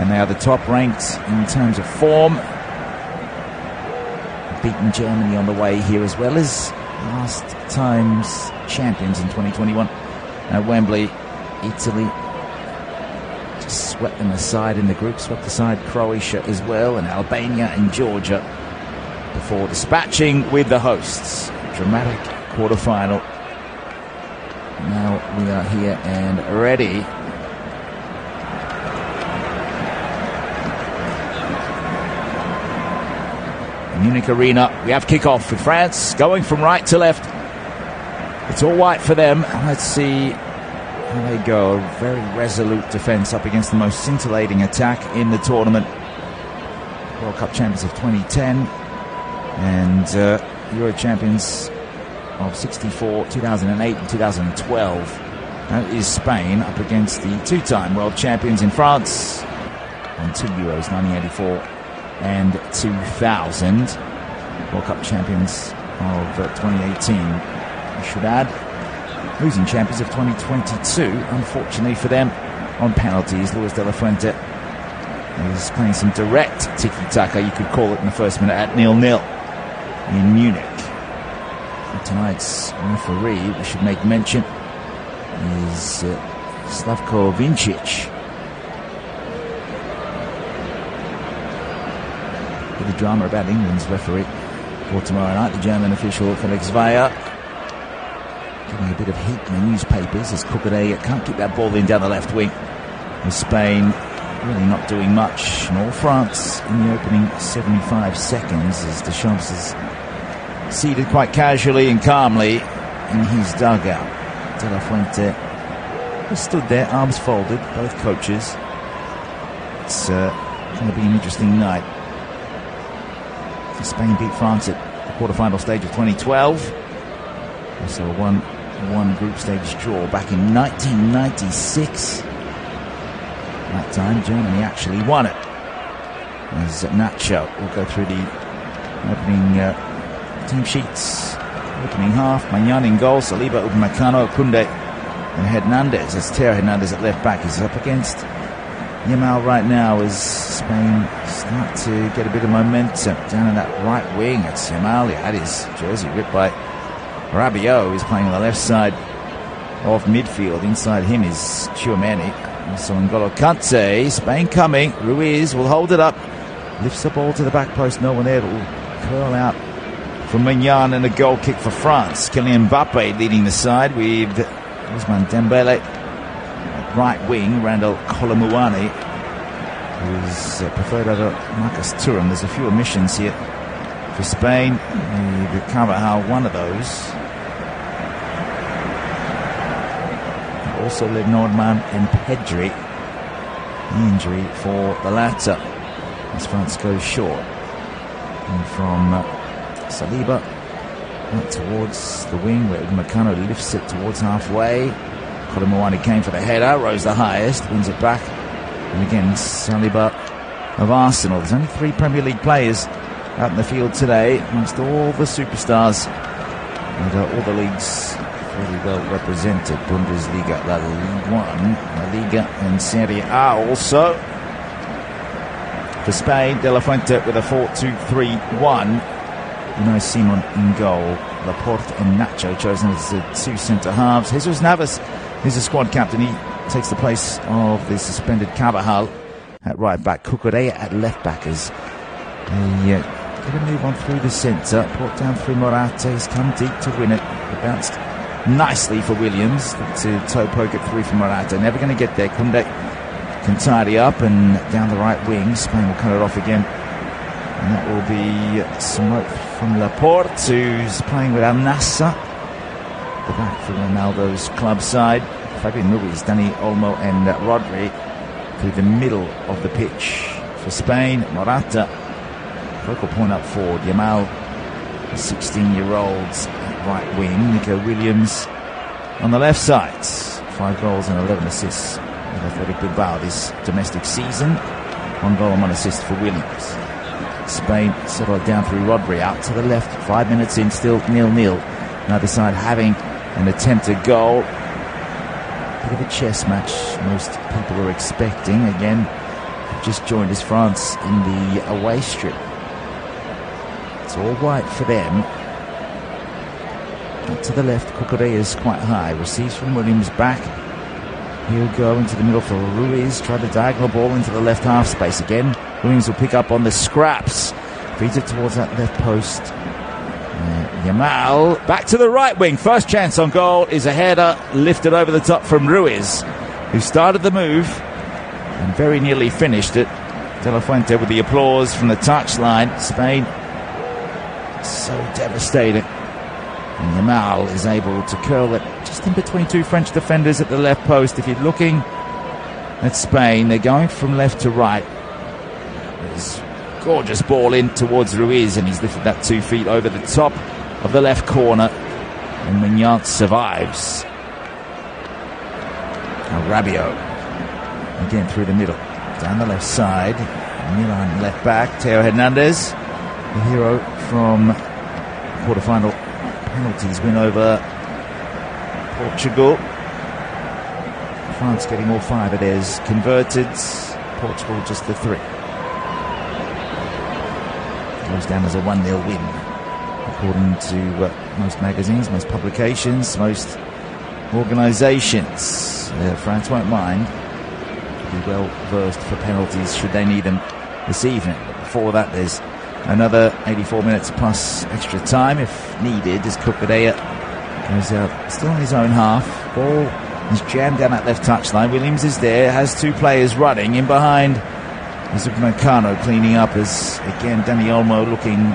and they are the top ranked in terms of form. Beaten Germany on the way here, as well as last time's champions in 2021 at Wembley. Italy just swept them aside in the group, swept aside Croatia as well, and Albania and Georgia before dispatching with the hosts. Dramatic quarterfinal. Now we are here and ready. Munich Arena, we have kickoff with France going from right to left. It's all white for them. Let's see how they go. A very resolute defense up against the most scintillating attack in the tournament. World Cup champions of 2010 and Euro champions of 64, 2008 and 2012. That is Spain up against the two-time world champions in France on 2 Euros, 1984 and 2000. World Cup champions of 2018, I should add. Losing champions of 2022, unfortunately for them, on penalties. Luis de la Fuente is playing some direct tiki-taka, you could call it, in the first minute at 0-0 in Munich. And tonight's referee, we should make mention, is Slavko Vincic. The drama about England's referee for tomorrow night. The German official Felix Weyer getting a bit of heat in the newspapers as Cucurella can't keep that ball in down the left wing. With Spain really not doing much, and all France in the opening 75 seconds as Deschamps is seated quite casually and calmly in his dugout. De La Fuente just stood there, arms folded, both coaches. It's going to be an interesting night. Spain beat France at the quarterfinal stage of 2012. Also a 1-1 group stage draw back in 1996. That time Germany actually won it. As Nacho will go through the opening team sheets. Opening half, Maignan in goal, Saliba, Upamecano, Koundé and Hernandez. As Theo Hernandez at left back is up against Yamal right now as Spain start to get a bit of momentum down in that right wing. It's Yamal, he had his jersey ripped by Rabiot, who's playing on the left side of midfield. Inside him is Tchouameni. Also N'Golo Kante. Spain coming. Ruiz will hold it up. Lifts the ball to the back post. No one there. It will curl out from Maignan, and a goal kick for France. Kylian Mbappe leading the side with Ousmane Dembele. Right wing, Randall Kolomuani, who's preferred over Marcus Thuram. There's a few omissions here for Spain. The Carvajal, one of those. Also Lenormand and Pedri. The injury for the latter as France goes short. And from Saliba out towards the wing where Upamecano lifts it towards halfway. Kolomuani came for the header, rose the highest, wins it back. And again, Saliba of Arsenal. There's only 3 Premier League players out in the field today, amongst all the superstars. And all the leagues really well represented. Bundesliga, La Ligue 1, La Liga and Serie A also. For Spain, De La Fuente with a 4-2-3-1. Unai Simon in goal. Laporte and Nacho chosen as the 2 centre-halves. Jesus Navas is the squad captain. He takes the place of the suspended Carvajal at right back. Cucurella at left back as they get a move on through the centre. Brought down through Morata. He's come deep to win it. It bounced nicely for Williams to toe poke it through for Morata. Never going to get there. Koundé can tidy up and down the right wing. Spain will cut it off again. And that will be smoke from Laporte, who's playing with Al Nassr. The back for Ronaldo's club side. Fabian Ruiz, Dani Olmo and Rodri through the middle of the pitch. For Spain, Morata, focal point up forward. Yamal, the 16-year-olds at right wing. Nico Williams on the left side. 5 goals and 11 assists with Athletic Bilbao this domestic season. 1 goal and 1 assist for Williams. Spain settled down through Rodri out to the left. 5 minutes in, still 0-0. Neither side having an attempted goal. Bit of a chess match most people are expecting. Again, just joined us, France, in the away strip. It's all white for them. Up to the left, Cucurella is quite high. Receives from Williams back. He'll go into the middle for Ruiz. Try the diagonal ball into the left half space again. Williams will pick up on the scraps. Feeds it towards that left post. Yamal back to the right wing. First chance on goal is a header lifted over the top from Ruiz, who started the move and very nearly finished it. De La Fuente with the applause from the touchline. Spain so devastating. And Yamal is able to curl it just in between two French defenders at the left post. If you're looking at Spain, they're going from left to right. There's a gorgeous ball in towards Ruiz, and he's lifted that 2 feet over the top of the left corner, and Mignon survives. Now Rabiot again through the middle, down the left side. Milan left back. Theo Hernandez, the hero from quarterfinal penalties win over Portugal. France getting all 5 of theirs converted. Portugal just the 3. Goes down as a 1-0 win, according to most magazines, most publications, most organisations. France won't mind. Be well versed for penalties should they need them this evening. But before that, there's another 84 minutes plus extra time if needed, as Cucurella goes out still in his own half. Ball is jammed down that left touchline. Williams is there, has 2 players running in behind. There's Meccano cleaning up, as again Dani Olmo looking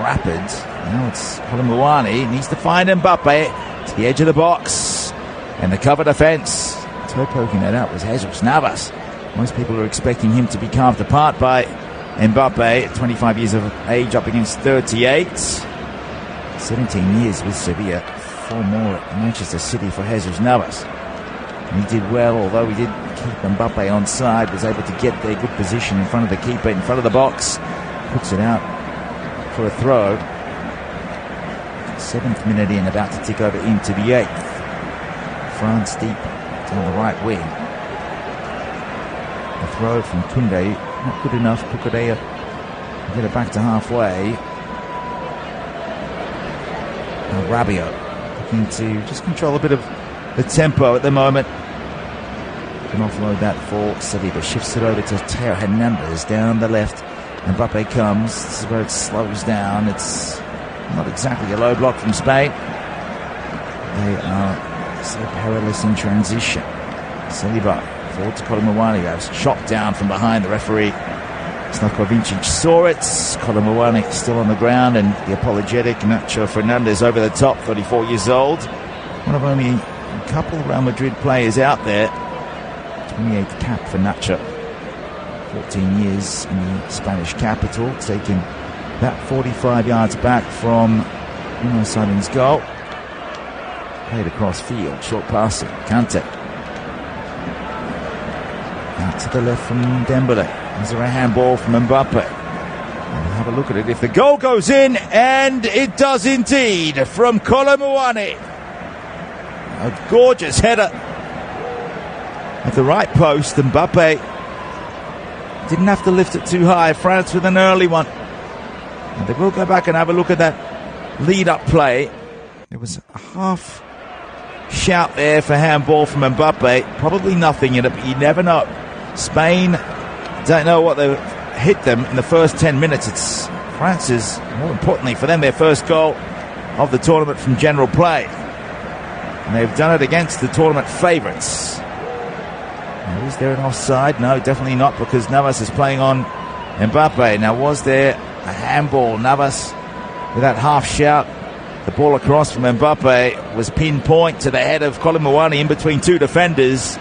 rapid. Now it's Colomboani, needs to find Mbappe to the edge of the box, and the cover defence. Toe poking that out was Jesus Navas. Most people are expecting him to be carved apart by Mbappe at 25 years of age up against 38. 17 years with Sevilla, 4 more at Manchester City for Jesus Navas. And he did well, although he did keep Mbappe on side, was able to get their good position in front of the keeper, in front of the box. Puts it out for a throw. 7th minute in, about to tick over into the 8th. France deep down the right wing. A throw from Koundé, not good enough. Cucurella get it back to halfway. Now Rabiot looking to just control a bit of the tempo at the moment. Can offload that for Saliba. Shifts it over to Theo Hernandez down the left. Mbappe comes. This is where it slows down. It's not exactly a low block from Spain. They are so perilous in transition. Saliba forward to Colomboani. That's chopped down from behind. The referee Slavkovic saw it. Colomboani still on the ground, and the apologetic Nacho Fernandez over the top, 34 years old. One of only a couple Real Madrid players out there. 28th cap for Nacho. 14 years in the Spanish capital, taking that 45 yards back from Simon's goal. Played across field, short passing. Kante. Out to the left from Dembele. Is there a handball from Mbappe? We'll have a look at it. If the goal goes in, and it does indeed, from Colomboani. A gorgeous header at the right post. Mbappe didn't have to lift it too high. France with an early one. And they will go back and have a look at that lead-up play. There was a half shout there for handball from Mbappe. Probably nothing in it, but you never know. Spain don't know what they hit them in the first 10 minutes. It's France's, more importantly for them, their first goal of the tournament from general play. And they've done it against the tournament favourites. Now, is there an offside? No, definitely not, because Navas is playing on Mbappe. Now, was there a handball? Navas with that half shout. The ball across from Mbappe was pinpoint to the head of Colomboani in between 2 defenders.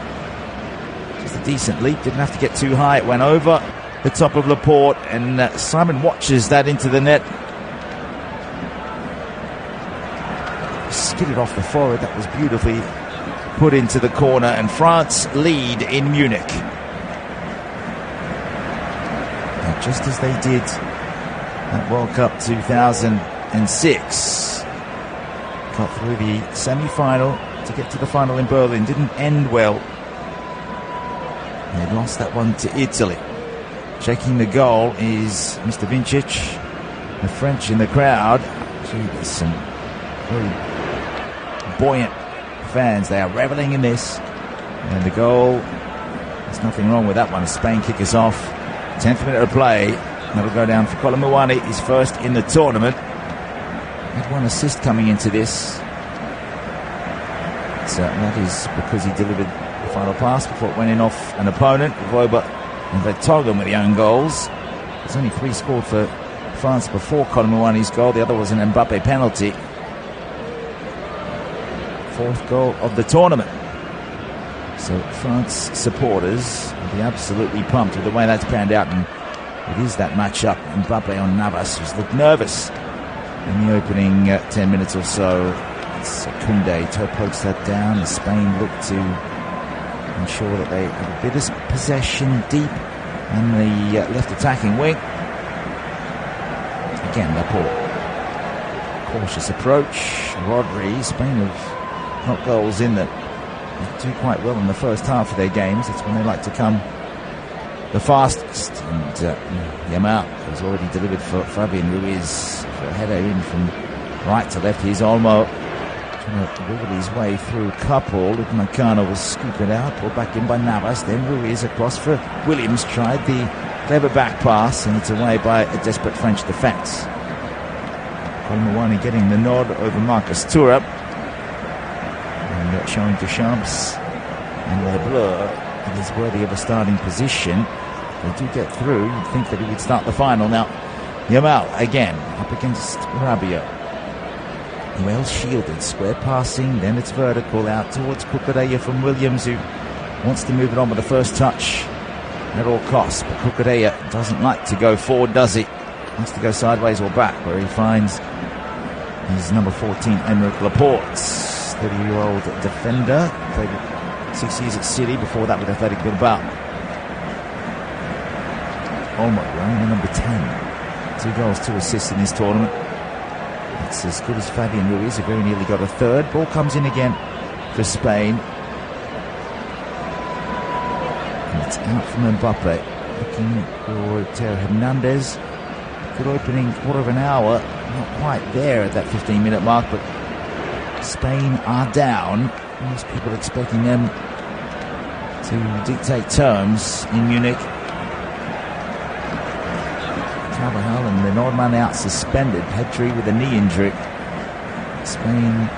Just a decent leap, didn't have to get too high. It went over the top of Laporte, and Simon watches that into the net. Skidded off the forehead. That was beautifully put into the corner, and France lead in Munich. Now, just as they did at World Cup 2006. Got through the semi-final to get to the final in Berlin. Didn't end well. They lost that one to Italy. Checking the goal is Mr. Vincic. The French in the crowd. Gee, there's some very buoyant fans. They are reveling in this. And the goal, there's nothing wrong with that one. Spain kick us off. 10th minute of play. That'll go down for Mikel Merino, his first in the tournament. Had one assist coming into this. So that is because he delivered the final pass before it went in off an opponent. Roja and Vertonghen with the own goals. There's only 3 scored for France before Mikel Merino's goal. The other was an Mbappe penalty. 4th goal of the tournament. So France supporters will be absolutely pumped with the way that's panned out, and it is that matchup. Mbappe on Navas, who's looked nervous in the opening 10 minutes or so. It's Kunde, toe pokes that down. Spain look to ensure that they have a bit of possession deep on the left attacking wing. Again, Laporte. Cautious approach. Rodri. Spain have got goals in that do quite well in the first half of their games. That's when they like to come the fastest. And Yamal has already delivered for Fabian Ruiz for a header in from right to left. Here's Olmo trying to wiggle his way through a couple. Upamecano will scoop it out, pulled back in by Navas. Then Ruiz across for Williams. Tried the clever back pass, and it's away by a desperate French defence. Colmawani getting the nod over Marcus Thuram. And showing Deschamps and Les Bleus it is worthy of a starting position. They do get through. You'd think that he would start the final. Now, Yamal again up against Rabiot. Well shielded, square passing, then it's vertical out towards Cucurella from Williams, who wants to move it on with the first touch at all costs. But Cucurella doesn't like to go forward, does he? Wants to go sideways or back, where he finds his number 14, Aymeric Laporte. 30-year-old defender, played 6 years at City, before that with Athletic Bilbao. Olmo wearing the number 10. 2 goals, 2 assists in this tournament. It's as good as Fabian Ruiz, who very nearly got a third. Ball comes in again for Spain. And it's out from Mbappe. Looking for Teo Hernandez. Good opening, quarter of an hour. Not quite there at that 15-minute mark, but Spain are down. Most people expecting them to dictate terms in Munich. Carvajal and the Nordman out suspended. Pedri with a knee injury. Spain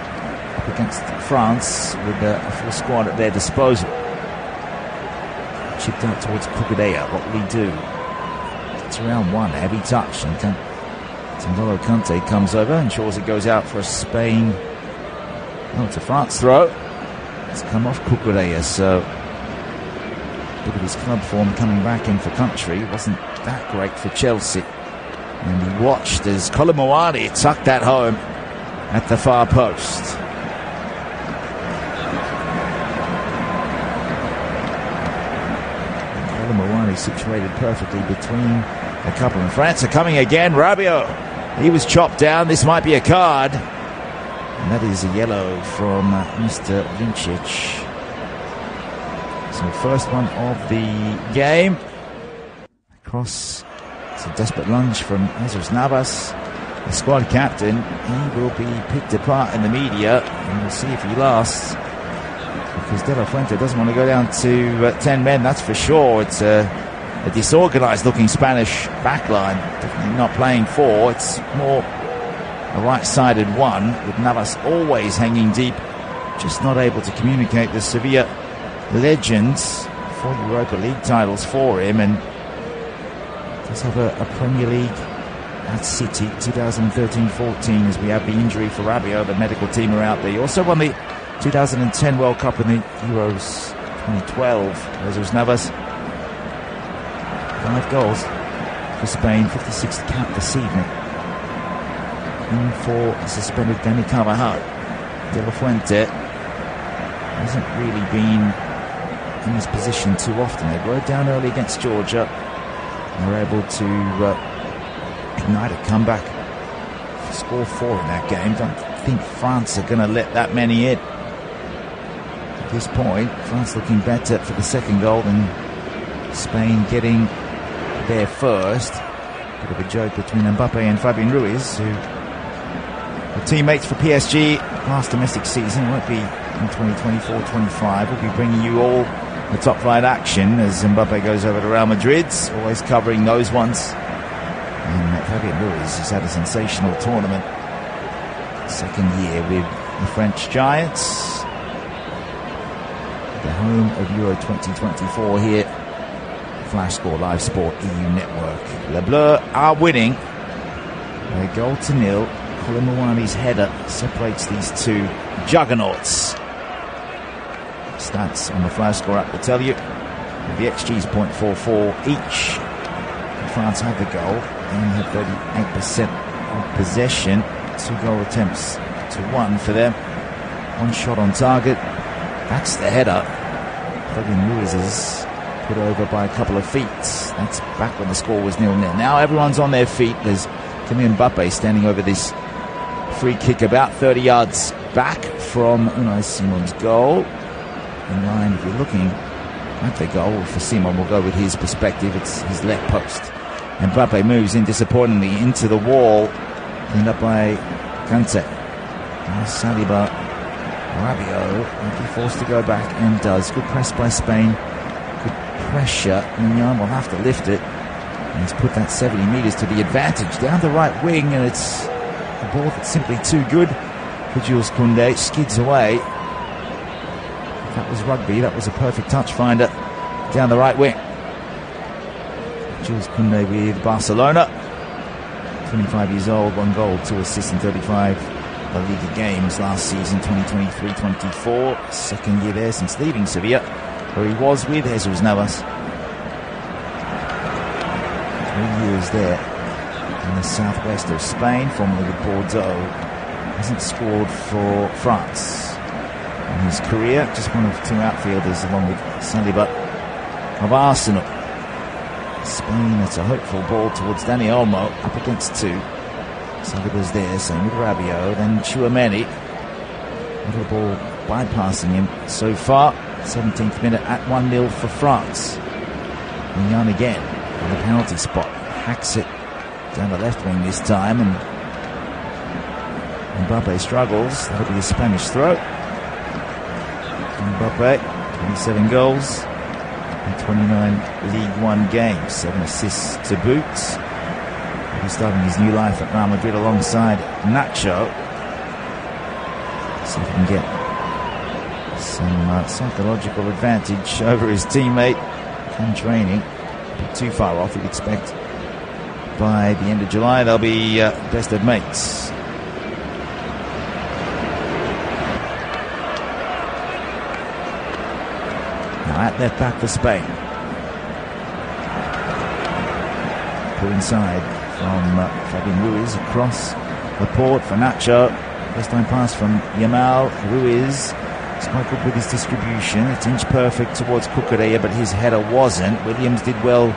up against France with a full squad at their disposal. Chipped out towards Cucurella. What will he do? It's around one. A heavy touch. And N'Golo Kante comes over, ensures it goes out for a Spain. Oh, it's a France throw. It's come off Cucurella, so look at his club form coming back in for country. It wasn't that great for Chelsea. And he watched as Mikel Merino tucked that home at the far post. Mikel Merino situated perfectly between a couple. And France are coming again. Rabiot, he was chopped down. This might be a card. And that is a yellow from Mr. Vincic. So first one of the game. Across, it's a desperate lunge from Jesus Navas, the squad captain. He will be picked apart in the media, and we'll see if he lasts. Because De La Fuente doesn't want to go down to 10 men, that's for sure. It's a disorganized looking Spanish backline. Definitely not playing 4. It's more a right-sided one, with Navas always hanging deep, just not able to communicate. The Sevilla legends, 4 Europa League titles for him, and does have a Premier League at City 2013-14, as we have the injury for Rabiot. The medical team are out there. He also won the 2010 World Cup and the Euros 2012. Jesus Navas, 5 goals for Spain, 56th cap this evening. In for suspended Dani Carvajal. De La Fuente hasn't really been in this position too often. They were down early against Georgia. They were able to ignite a comeback, score 4 in that game. Don't think France are going to let that many in. At this point, France looking better for the second goal than Spain getting there first. Bit of a joke between Mbappe and Fabian Ruiz, who were teammates for PSG last domestic season. Won't be in 2024-25. We'll be bringing you all the top flight action as Mbappe goes over to Real Madrid, always covering those ones. And Fabian Ruiz has had a sensational tournament. Second year with the French Giants. The home of Euro 2024 here. Flash Score Live Sport EU Network. Les Bleus are winning. A 1-0. Colin Mwani's header separates these two juggernauts. Stats on the Flash Score app will tell you. The XG is 0.44 each. France had the goal and had 38% of possession. 2 goal attempts to 1 for them. 1 shot on target. That's the header. Fabian Ruiz is put over by a couple of feet. That's back when the score was 0-0. Now everyone's on their feet. There's Kylian Mbappe standing over this free kick about 30 yards back from Unai Simon's goal. In line, if you're looking at the goal for Simon, we'll go with his perspective. It's his left post. Mbappe moves in disappointingly into the wall. Cleaned up by Fuente. Saliba, Rabiot will be forced to go back and does. Good press by Spain. Good pressure. Mignon will have to lift it. And he's put that 70 metres to the advantage down the right wing, and it's a ball that's simply too good for Jules Koundé. Skids away. That was rugby. That was a perfect touch finder down the right wing. Jules Koundé with Barcelona. 25 years old, 1 goal, 2 assists in 35 La Liga games last season, 2023-24. Second year there since leaving Sevilla, where he was with Jesus Navas. 3 years there in the southwest of Spain, formerly with Bordeaux. Hasn't scored for France in his career. Just one of 2 outfielders along with Saliba of Arsenal. Spain, it's a hopeful ball towards Dani Olmo, up against 2. Saliba's there, same with Rabiot, then Tchouameni. Little ball bypassing him so far. 17th minute at 1-0 for France. Mignon again on the penalty spot. Hacks it down the left wing this time, and Mbappe struggles. That'll be a Spanish throw. Mbappe, 27 goals. 29 League One games, 7 assists to boot. He'll be starting his new life at Real Madrid alongside Nacho. See if he can get some psychological advantage over his teammate in training. Not too far off, you'd expect. By the end of July, they'll be best of mates. At left back for Spain. Put inside from Fabian Ruiz across Laporte for Nacho. First time pass from Yamal. Ruiz is quite good with his distribution. It's inch perfect towards Cucurella, but his header wasn't. Williams did well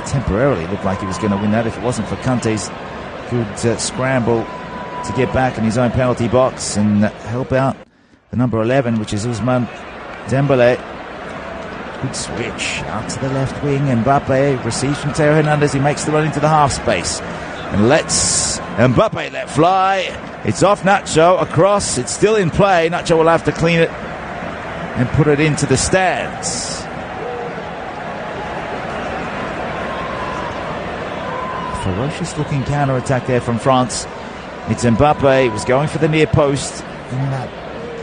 temporarily. Looked like he was going to win that if it wasn't for Kante's good scramble to get back in his own penalty box and help out the number 11, which is Ousmane Dembélé. Good switch out to the left wing. Mbappe receives from Theo Hernandez. He makes the run into the half space and lets Mbappe let fly. It's off Nacho across. It's still in play. Nacho will have to clean it and put it into the stands. Ferocious looking counter attack there from France. It's Mbappe. It was going for the near post in that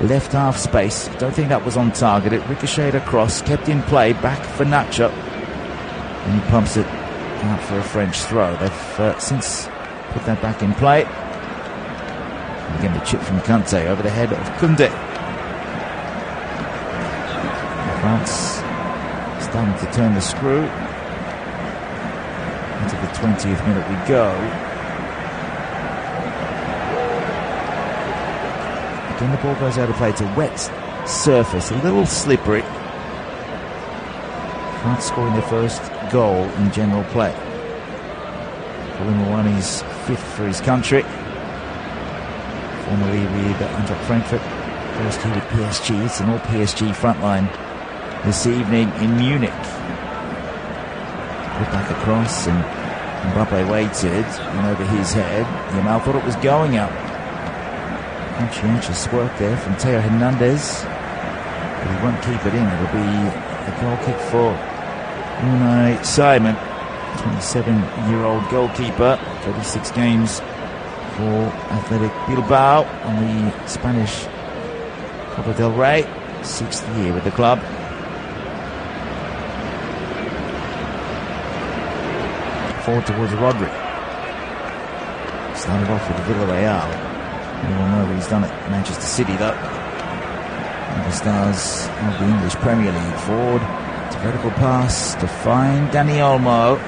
left half space. Don't think that was on target. It ricocheted across, kept in play, back for Nacho, and he pumps it out for a French throw. They've since put that back in play. And again, the chip from Kante over the head of Koundé. France starting to turn the screw. Into the 20th minute we go. Again, the ball goes out of play. It's a wet surface, a little slippery. France scoring their first goal in general play. Colin Mwani's 5th for his country. Formerly with Eintracht Frankfurt. First here with PSG. It's an all PSG frontline this evening in Munich. Put back across, and Mbappe waited, and over his head. Yamal thought it was going out. Conscientious work there from Theo Hernandez, but he won't keep it in. It'll be a goal kick for Unai Simon, 27-year-old goalkeeper, 36 games for Athletic Bilbao on the Spanish Copa del Rey, 6th year with the club. Forward towards Rodri. Started off with Villarreal. You all know he's done at Manchester City, though. One of the stars of the English Premier League. Forward. It's a vertical pass to find Dani Olmo.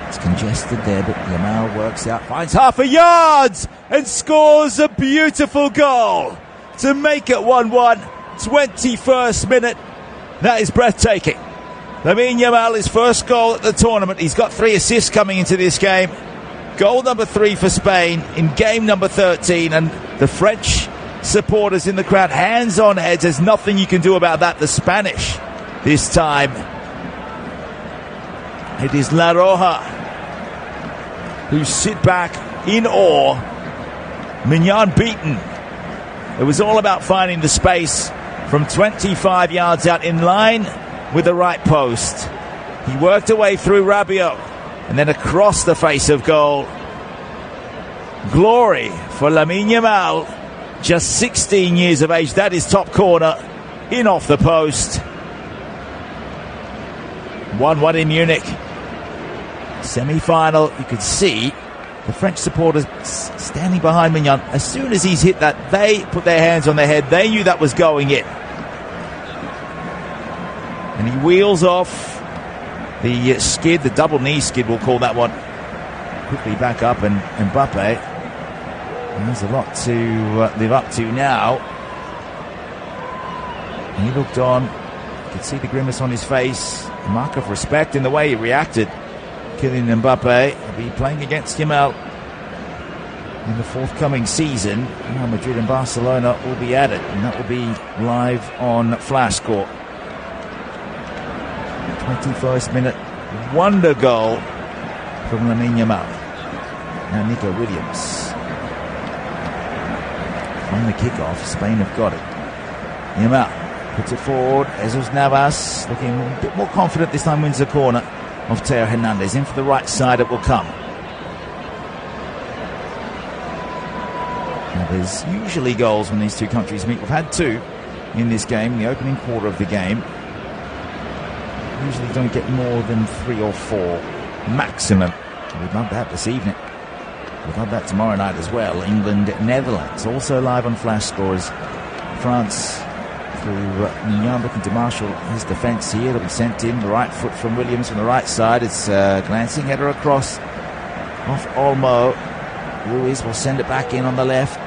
It's congested there, but Yamal works out, finds half a yard, and scores a beautiful goal to make it 1-1. 21st minute. That is breathtaking. Lamine Yamal, his first goal at the tournament. He's got 3 assists coming into this game. Goal number 3 for Spain in game number 13, and the French supporters in the crowd, hands on heads. There's nothing you can do about that. The Spanish this time. It is La Roja who sit back in awe. Mignon beaten. It was all about finding the space from 25 yards out in line with the right post. He worked away through Rabiot and then across the face of goal. Glory for Lamine Yamal, just 16 years of age. That is top corner, in off the post. 1-1 in Munich. Semi-final, you could see the French supporters standing behind Mignon. As soon as he's hit that, they put their hands on their head. They knew that was going in. And he wheels off the skid, the double knee skid, we'll call that one. Quickly back up, and Mbappe. And there's a lot to live up to now. And he looked on. You could see the grimace on his face. A mark of respect in the way he reacted. Kylian Mbappe will be playing against Yamal in the forthcoming season. Real Madrid and Barcelona will be at it, and that will be live on Flash Score. 21st minute wonder goal from Lamine Yamal. Now Nico Williams. From the kickoff, Spain have got it. Yamal puts it forward. Jesus Navas looking a bit more confident this time, wins the corner of Theo Hernandez. In for the right side, it will come. Now there's usually goals when these two countries meet. We've had 2 in this game, the opening quarter of the game. Usually don't get more than 3 or 4 maximum. We'd love that this evening. We'd love that tomorrow night as well. England, Netherlands, also live on Flash Scores. France through Mignon, looking to marshal his defence here. It'll be sent in. The right foot from Williams from the right side. It's glancing header across off Olmo. Ruiz will send it back in on the left.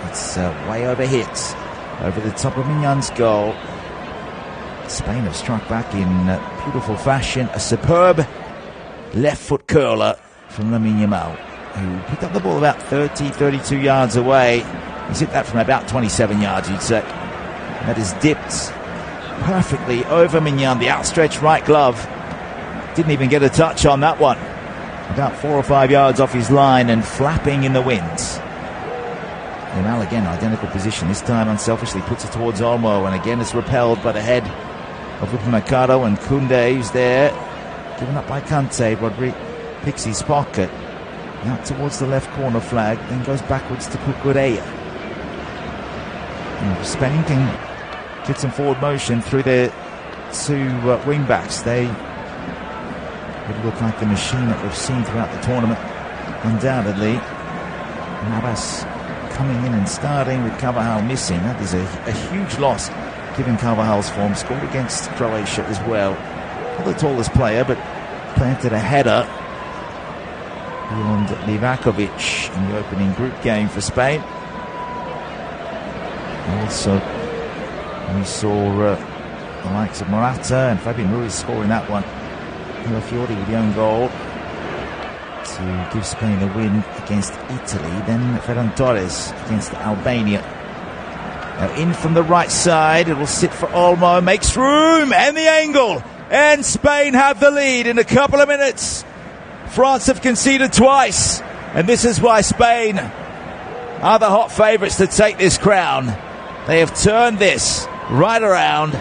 It's way over hit. Over the top of Mignon's goal. Spain have struck back in beautiful fashion. A superb left foot curler from Lamine Yamal, who picked up the ball about 32 yards away. He's hit that from about 27 yards, you'd say. That is dipped perfectly over Mignon. The outstretched right glove didn't even get a touch on that one. About 4 or 5 yards off his line and flapping in the wind. Yamal again, identical position. This time unselfishly puts it towards Olmo, and again it's repelled by the head of Upamecano, and Koundé, who's there, given up by Kante. Rodri picks his pocket out towards the left corner flag, then goes backwards to Cucurella. Spain can get some forward motion through their 2 wing backs. They would look like the machine that we've seen throughout the tournament, undoubtedly. Navas coming in and starting with Carvajal missing. That is a huge loss given Carvajal's form. Scored against Croatia as well. Not the tallest player, but planted a header beyond Livakovic in the opening group game for Spain. Also, we saw the likes of Morata and Fabian Ruiz scoring that one. Fiori with the own goal to give Spain a win against Italy. Then Ferran Torres against Albania. Now in from the right side, it will sit for Olmo, makes room, and the angle and Spain have the lead in a couple of minutes. France have conceded twice, and this is why Spain are the hot favourites to take this crown. They have turned this right around.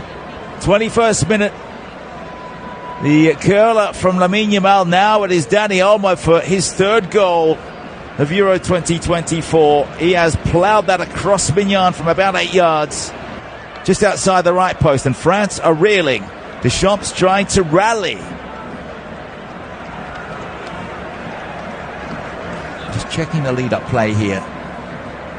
21st minute. The curler from Lamine Yamal. Now it is Dani Olmo for his third goal of Euro 2024. He has ploughed that across Mignon from about 8 yards, just outside the right post, and France are reeling. Deschamps trying to rally. Just checking the lead-up play here.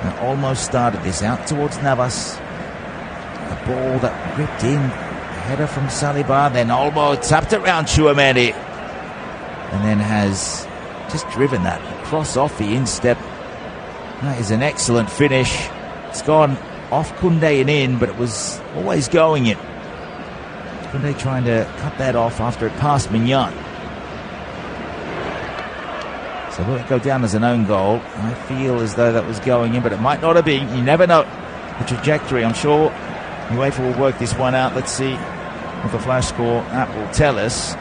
And almost started this out towards Navas. A ball that ripped in. A header from Saliba. Then Olmo tapped it round Tchouaméni. And then has just driven that across off the instep. That is an excellent finish. It's gone off Koundé and in, but it was always going in. Koundé trying to cut that off after it passed Mignon. So will it go down as an own goal? I feel as though that was going in, but it might not have been. You never know the trajectory. I'm sure UEFA will work this one out. Let's see what the flash score app will tell us.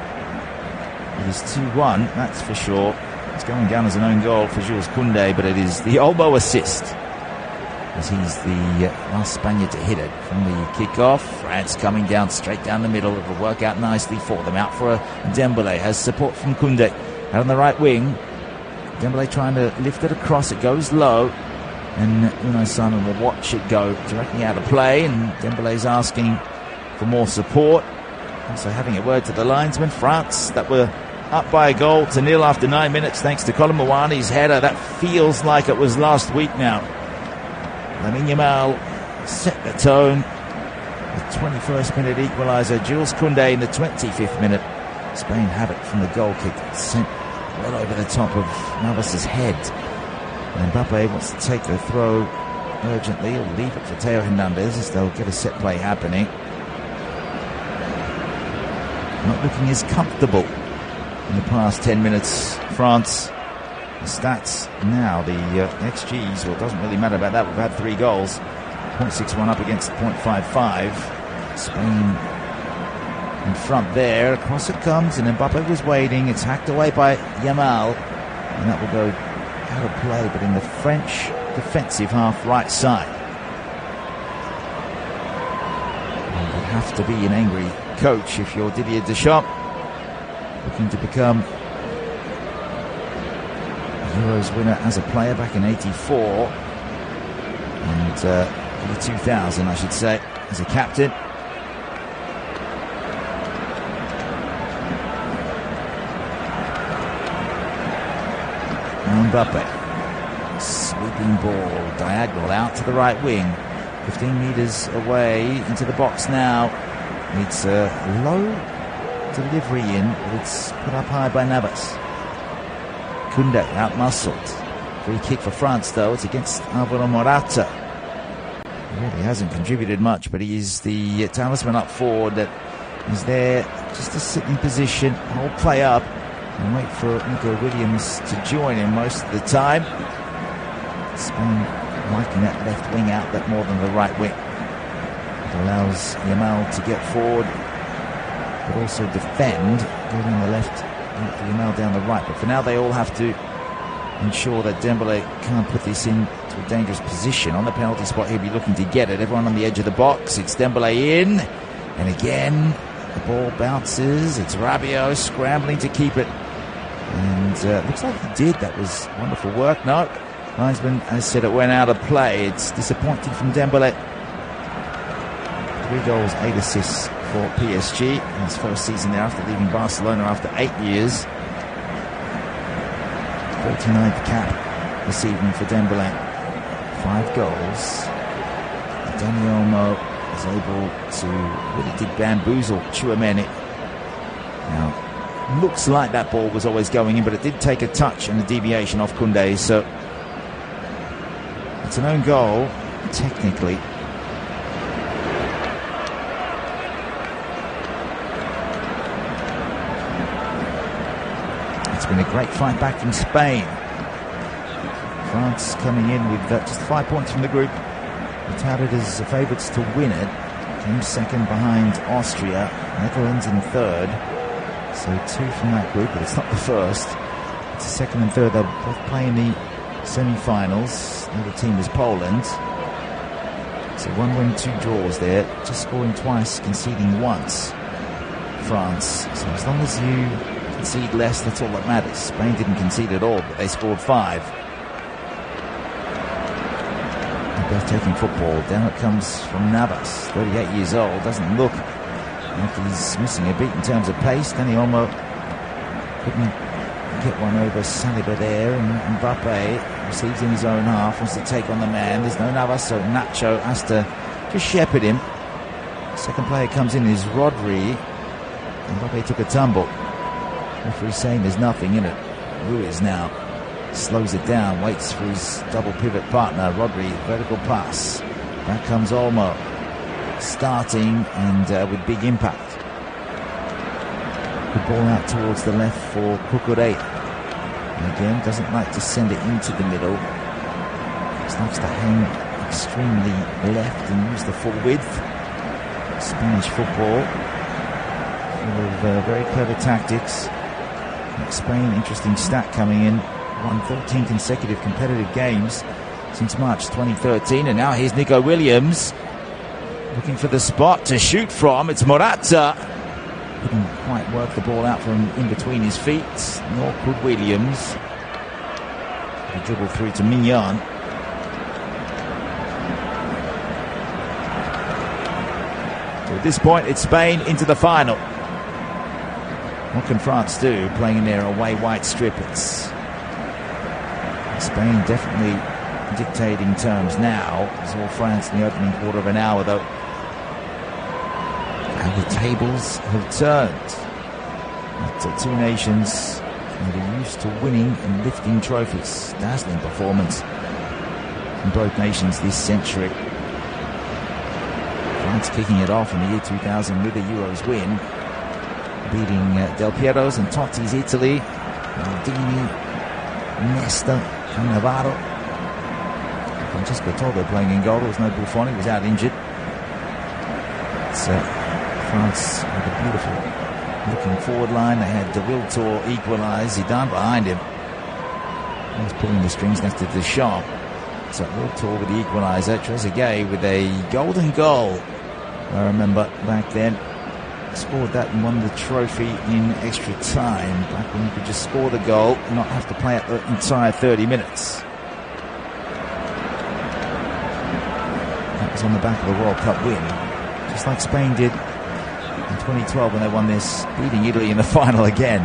It is 2-1, that's for sure. It's going down as an own goal for Jules Koundé, but it is the Olmo assist, as he's the last Spaniard to hit it from the kickoff. France coming down straight down the middle. It will work out nicely for them. Out for Dembélé. Has support from Koundé. Out on the right wing. Dembélé trying to lift it across. It goes low. And Unai Simon will watch it go directly out of play. And Dembélé's asking for more support. Also having a word to the linesman. France, that were up by a goal to nil after 9 minutes thanks to Colin Mawani's header. That feels like it was last week now. Lamine Yamal set the tone. The 21st minute equaliser. Jules Koundé in the 25th minute. Spain have it from the goal kick. Sent well over the top of Navas' head. And Mbappe wants to take the throw urgently. He'll leave it for Theo Hernandez as they'll get a set play happening. Not looking as comfortable in the past 10 minutes. France, the stats now, the XGs, well, it doesn't really matter about that. We've had 3 goals. 0.61 up against 0.55. Spain in front there. Across it comes, and Mbappe was waiting. It's hacked away by Yamal, and that will go out of play, but in the French defensive half right side. And you have to be an angry coach if you're Didier Deschamps, looking to become Euros winner as a player back in 84 and 2000, I should say, as a captain. Mbappe, sweeping ball, diagonal out to the right wing, 15 metres away into the box now. It's a low delivery in, but it's put up high by Navas. Koundé out-muscled. Free kick for France, though. It's against Alvaro Morata. He really hasn't contributed much, but he is the talisman up forward that is there just to sit in position, hold play up, and wait for Nico Williams to join him most of the time. Spain liking that left wing outlet more than the right wing. It allows Yamal to get forward, but also defend, going on the left, Yamal down the right. But for now, they all have to ensure that Dembélé can't put this into a dangerous position. On the penalty spot, he'll be looking to get it. Everyone on the edge of the box. It's Dembélé in, and again, the ball bounces. It's Rabiot scrambling to keep it. And looks like he did. That was wonderful work. No, linesman has said it went out of play. It's disappointing from Dembélé. 3 goals, 8 assists for PSG in his first season there after leaving Barcelona after 8 years. 49th cap this evening for Dembélé. 5 goals. Dani Olmo is able to really did bamboozle Tchouaméni. Now, looks like that ball was always going in, but it did take a touch and a deviation off Koundé, so it's an own goal, technically. It's been a great fight back from Spain. France coming in with just 5 points from the group. They're touted as favourites to win it. came second behind Austria, Netherlands in third. So 2 from that group, but it's not the first. It's the second and third. They'll both play in the semi-finals. The other team is Poland. So 1 win, 2 draws there. Just scoring twice, conceding once. France. So as long as you concede less, that's all that matters. Spain didn't concede at all, but they scored 5. Breathtaking football. Down it comes from Navas, 38 years old. Doesn't look like he's missing a beat in terms of pace. Then he almost couldn't get one over Saliba there, and Mbappe receives in his own half, wants to take on the man. There's no Navas, so Nacho has to just shepherd him. Second player comes in is Rodri. Mbappe took a tumble. Referee saying there's nothing in it. Ruiz now slows it down, waits for his double pivot partner. Rodri, vertical pass. Back comes Olmo, starting and with big impact. The ball out towards the left for Cucurella. And again, doesn't like to send it into the middle. Just likes to hang extremely left and use the full width. Spanish football, full of very clever tactics. Spain, interesting stat coming in. Won 13 consecutive competitive games since March 2013, and now here's Nico Williams looking for the spot to shoot from. It's Morata. Couldn't quite work the ball out from in between his feet, nor could Williams. He dribbled through to Mignon. So at this point, it's Spain into the final. What can France do playing in their away white strip? It's Spain definitely dictating terms now. It's all France in the opening quarter of an hour, though. And the tables have turned. The two nations that are used to winning and lifting trophies. Dazzling performance from both nations this century. France kicking it off in the year 2000 with a Euros win, beating Del Piero's and Totti's Italy, Maldini, Nesta, Cannavaro. Francesco Togo playing in goal. There was no Buffon, he was out injured. It's France with a beautiful looking forward line. They had De Wiltor equalise, Zidane behind him. He was pulling the strings next to Deschamps. So Wiltor with the equaliser, Trezeguet with a golden goal. I remember back then. Scored that and won the trophy in extra time, back when you could just score the goal and not have to play out the entire 30 minutes. That was on the back of the World Cup win, just like Spain did in 2012 when they won this, beating Italy in the final again.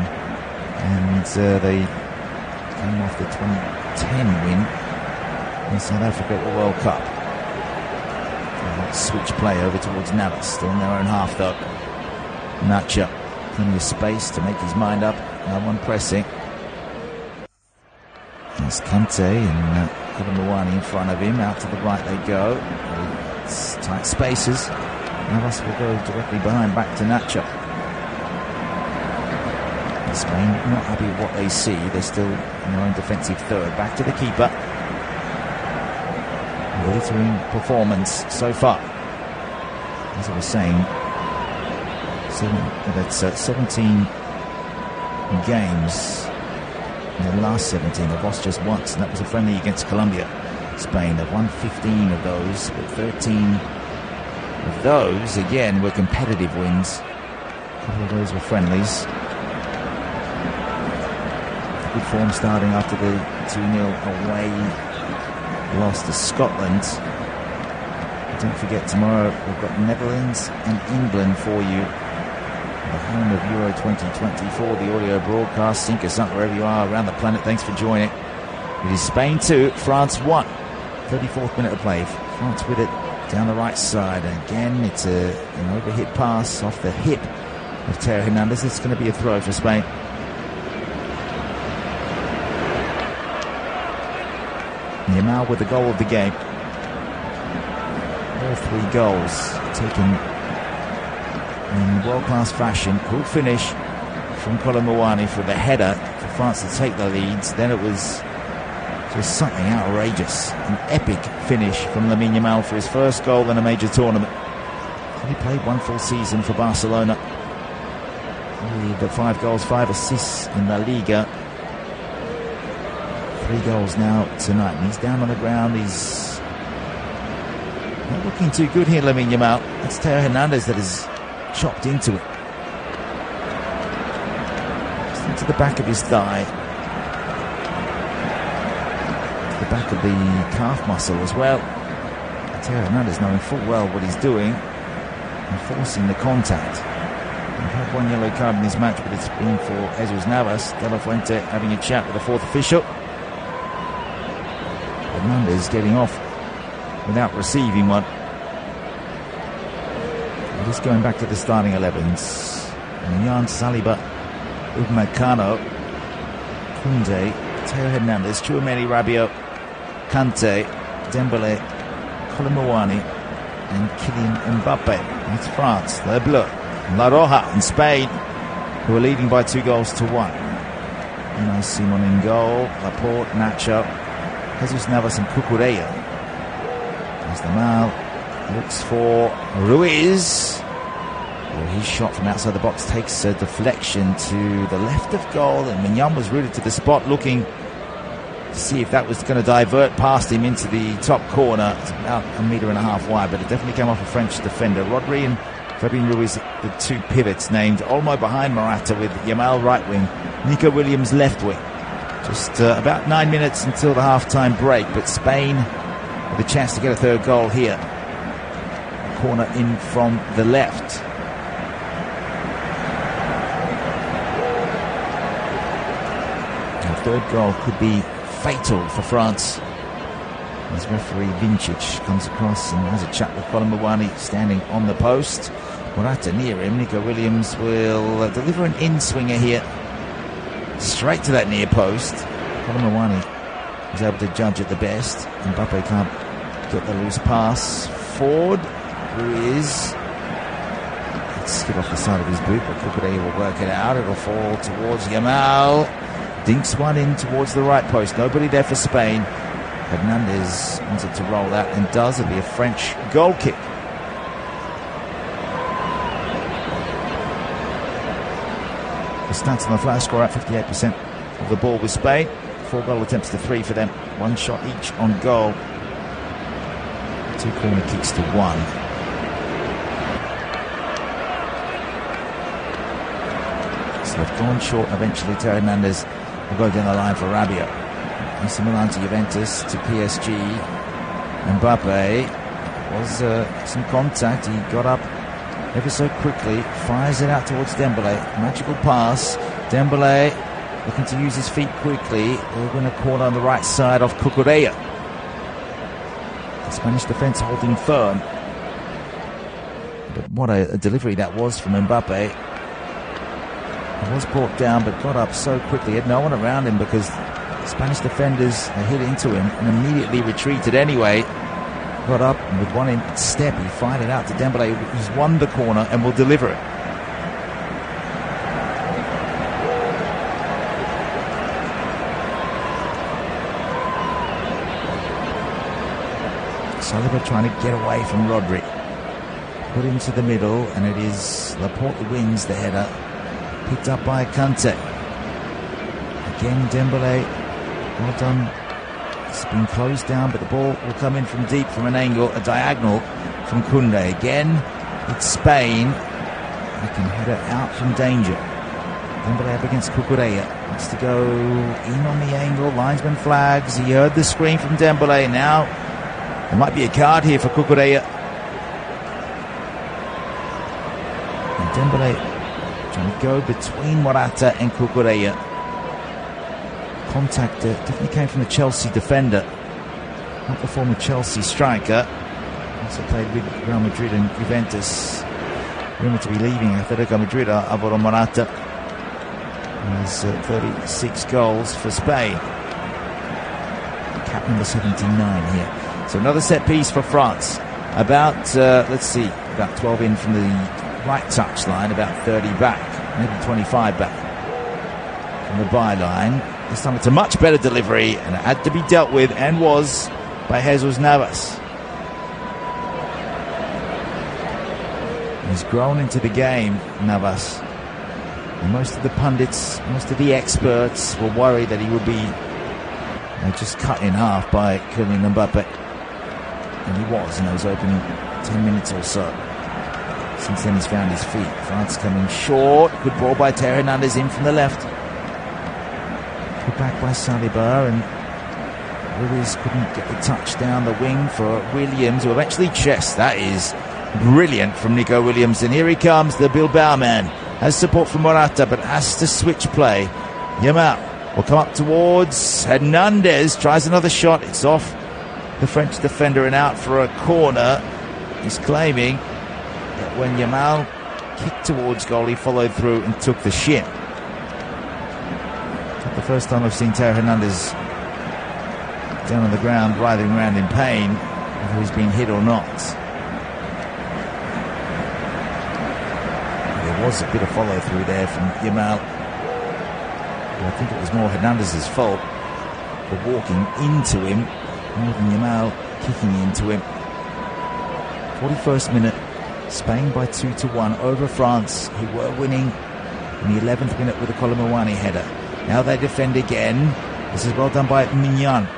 And they came off the 2010 win in South Africa at the World Cup. Switch play over towards Navas, still in their own half though. Nacho, plenty of space to make his mind up. No one pressing. There's Kante and Colomboani in front of him. Out to the right they go. It's tight spaces. Navas will go directly behind, back to Nacho. Spain not happy with what they see. They're still in their own defensive third. Back to the keeper. Glittering performance so far. As I was saying, that's 17 games. In the last 17, they've lost just once, and that was a friendly against Colombia. Spain, they've won 15 of those, but 13 of those, again, were competitive wins. A couple of those were friendlies. Good form starting after the 2-0 away loss to Scotland. Don't forget, tomorrow we've got Netherlands and England for you. The home of Euro 2024, the audio broadcast. Sync us up wherever you are around the planet. Thanks for joining. It is Spain 2, France 1. 34th minute of play. France with it down the right side. And again, it's an overhit pass off the hip of Teo Hernandez. It's going to be a throw for Spain. Yamal with the goal of the game. All 3 goals taken in world-class fashion. Cool finish from Colomboani for the header for France to take the leads. Then it was just something outrageous. An epic finish from Lamine Yamal for his first goal in a major tournament. Only played one full season for Barcelona. With 5 goals, 5 assists in La Liga. 3 goals now tonight. And he's down on the ground. He's not looking too good here, Lamine Yamal. It's Theo Hernandez that has chopped into it. Just into the back of his thigh. The back of the calf muscle as well. Theo Hernandez knowing full well what he's doing and forcing the contact. He had 1 yellow card in this match, but it's been for Jesus Navas. De La Fuente having a chat with the 4th official. Hernandez getting off without receiving one. And just going back to the starting 11s. Jan Saliba, Upamecano, Koundé, Theo Hernandez, Tchouaméni, Rabiot, Kante, Dembélé, Colomouani and Kylian Mbappe. That's France. Les Bleus. La Roja in Spain, who are leading by 2 goals to 1. Simon in goal. Laporte, Nacho, Jesus Navas and Cucurella. There's the Mal. Looks for Ruiz. Well, his shot from outside the box takes a deflection to the left of goal, and Mignon was rooted to the spot looking to see if that was going to divert past him into the top corner. It's about 1.5 meters wide, but it definitely came off a French defender. Rodri and Fabien Ruiz, the 2 pivots named. Olmo behind Morata with Yamal right wing, Nico Williams left wing. Just about 9 minutes until the half-time break, but Spain with a chance to get a 3rd goal here. Corner in from the left. The 3rd goal could be fatal for France. As referee Vincic comes across and has a chat with Colomouani standing on the post. Morata near him. Nico Williams will deliver an in-swinger here. Straight to that near post. Colomouani is able to judge at the best. Mbappe can't get the loose pass. Forward. Ruiz. Let's skip off the side of his boot, but Cucurella will work it out. It'll fall towards Yamal. Dinks one in towards the right post. Nobody there for Spain. Hernandez wanted to roll that and does. It'll be a French goal kick. The stats on the flash score at 58% of the ball with Spain. 4 goal attempts to 3 for them. 1 shot each on goal. 2 corner kicks to 1. So they've gone short eventually. Theo Hernandez will go down the line for Rabiot. AC Milan to Juventus to PSG. Mbappe was some contact. He got up ever so quickly, fires it out towards Dembélé. Magical pass. Dembélé looking to use his feet quickly. They'll win a corner on the right side off Cucurella. The Spanish defence holding firm. But what a delivery that was from Mbappe. He was brought down but got up so quickly. He had no one around him because Spanish defenders hit into him and immediately retreated anyway. Got up and with one step he fired it out to Dembélé, who's won the corner and will deliver it. Saliba trying to get away from Rodri. Put into the middle, and it is Laporte who wins the header. Picked up by Kante. Again Dembélé. Well done. It's been closed down, but the ball will come in from deep from an angle, a diagonal from Koundé. Again, it's Spain. They can head it out from danger. Dembélé up against Cucurella. Wants to go in on the angle. Linesman flags. He heard the scream from Dembélé. Now there might be a card here for Cucurella. And Dembélé trying to go between Morata and Cucurella. Contact definitely came from the Chelsea defender, not the former Chelsea striker. Also played with Real Madrid and Juventus. Rumoured to be leaving Atletico Madrid, Alvaro Morata. Has 36 goals for Spain. Cap number 79 here. So another set piece for France. About, let's see, about 12 in from the right touchline, about 30 back, maybe 25 back from the byline. This time it's a much better delivery, and it had to be dealt with, and was, by Jesus Navas. He's grown into the game, Navas. And most of the pundits, most of the experts were worried that he would be just cut in half by Kylian Mbappe. And he was in those opening 10 minutes or so. Since then he's found his feet. France coming short. Good ball by Theo Hernandez in from the left. Put back by Saliba, and Ruiz couldn't get the touch down the wing for Williams, who eventually chests. That is brilliant from Nico Williams. And here he comes, the Bilbao man. Has support from Morata, but has to switch play. Yamal will come up towards Hernandez. Tries another shot. It's off the French defender and out for a corner. He's claiming that when Yamal kicked towards goal, he followed through and took the shin. Not the first time I've seen Theo Hernandez down on the ground, writhing around in pain, whether he's been hit or not. There was a bit of follow through there from Yamal. But I think it was more Hernandez's fault for walking into him more than Yamal kicking into him. 41st minute, Spain by 2-1 over France, who were winning in the 11th minute with a Colomboani header. Now they defend again. This is well done by Mignon.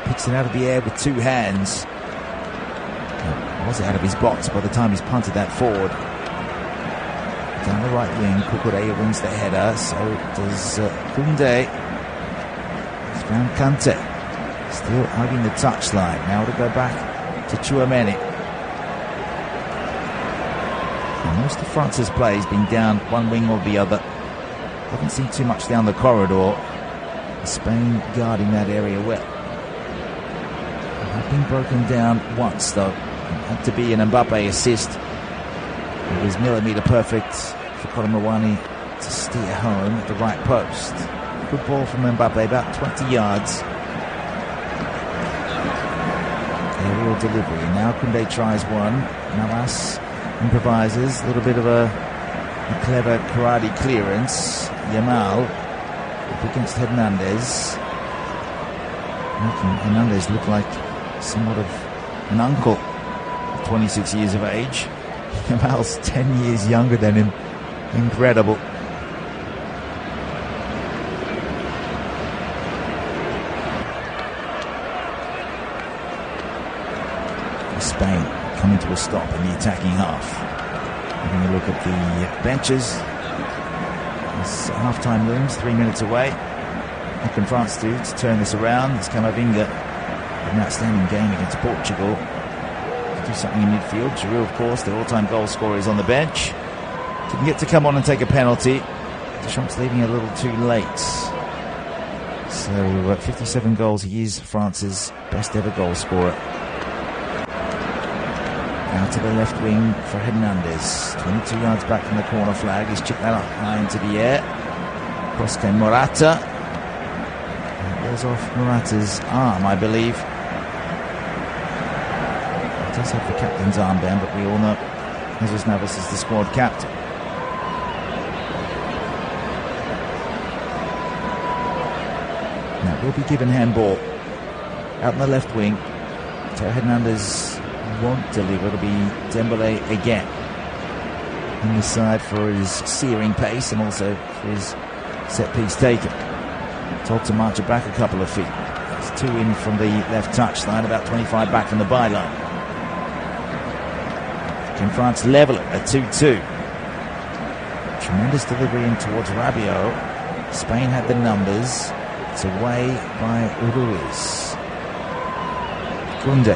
Picks it out of the air with two hands. Was it out of his box by the time he's punted that forward? Down the right wing, Cucurella wins the header. So does Koundé. He's found Kante. Still hugging the touchline. Now to go back to Tchouaméni. Most of France's play has been down one wing or the other. Haven't seen too much down the corridor. Spain guarding that area well. Have been broken down once though. It had to be an Mbappe assist. It was millimetre perfect for Colomboani to steer home at the right post. Good ball from Mbappe, about 20 yards. Aerial delivery. Now Koundé tries one. Navas improvises. A little bit of a clever karate clearance. Yamal up against Hernandez. Making Hernandez look like somewhat of an uncle at 26 years of age. Yamal's 10 years younger than him. Incredible. Spain coming to a stop in the attacking half. Having a look at the benches. As half-time looms, 3 minutes away. What can France do to turn this around? It's Camavinga, an outstanding game against Portugal. Do something in midfield. Giroud, of course, the all-time goal scorer, is on the bench. Didn't get to come on and take a penalty. Deschamps leaving a little too late. So 57 goals. He is France's best ever goal scorer. Now to the left wing for Hernandez. 22 yards back from the corner flag. He's chipped that up high into the air. Cross came Morata. It was off Morata's arm, I believe. Does have the captain's armband, but we all know Jesus Navas is the squad captain. Now will be given handball out in the left wing. Theo Hernandez won't deliver. It'll be Dembélé again in the side for his searing pace and also for his set piece taken. Told to march it back a couple of feet. It's two in from the left touchline, about 25 back from the byline. Can France level it at 2-2? Tremendous delivery in towards Rabiot. Spain had the numbers. It's away by Ruiz. Koundé.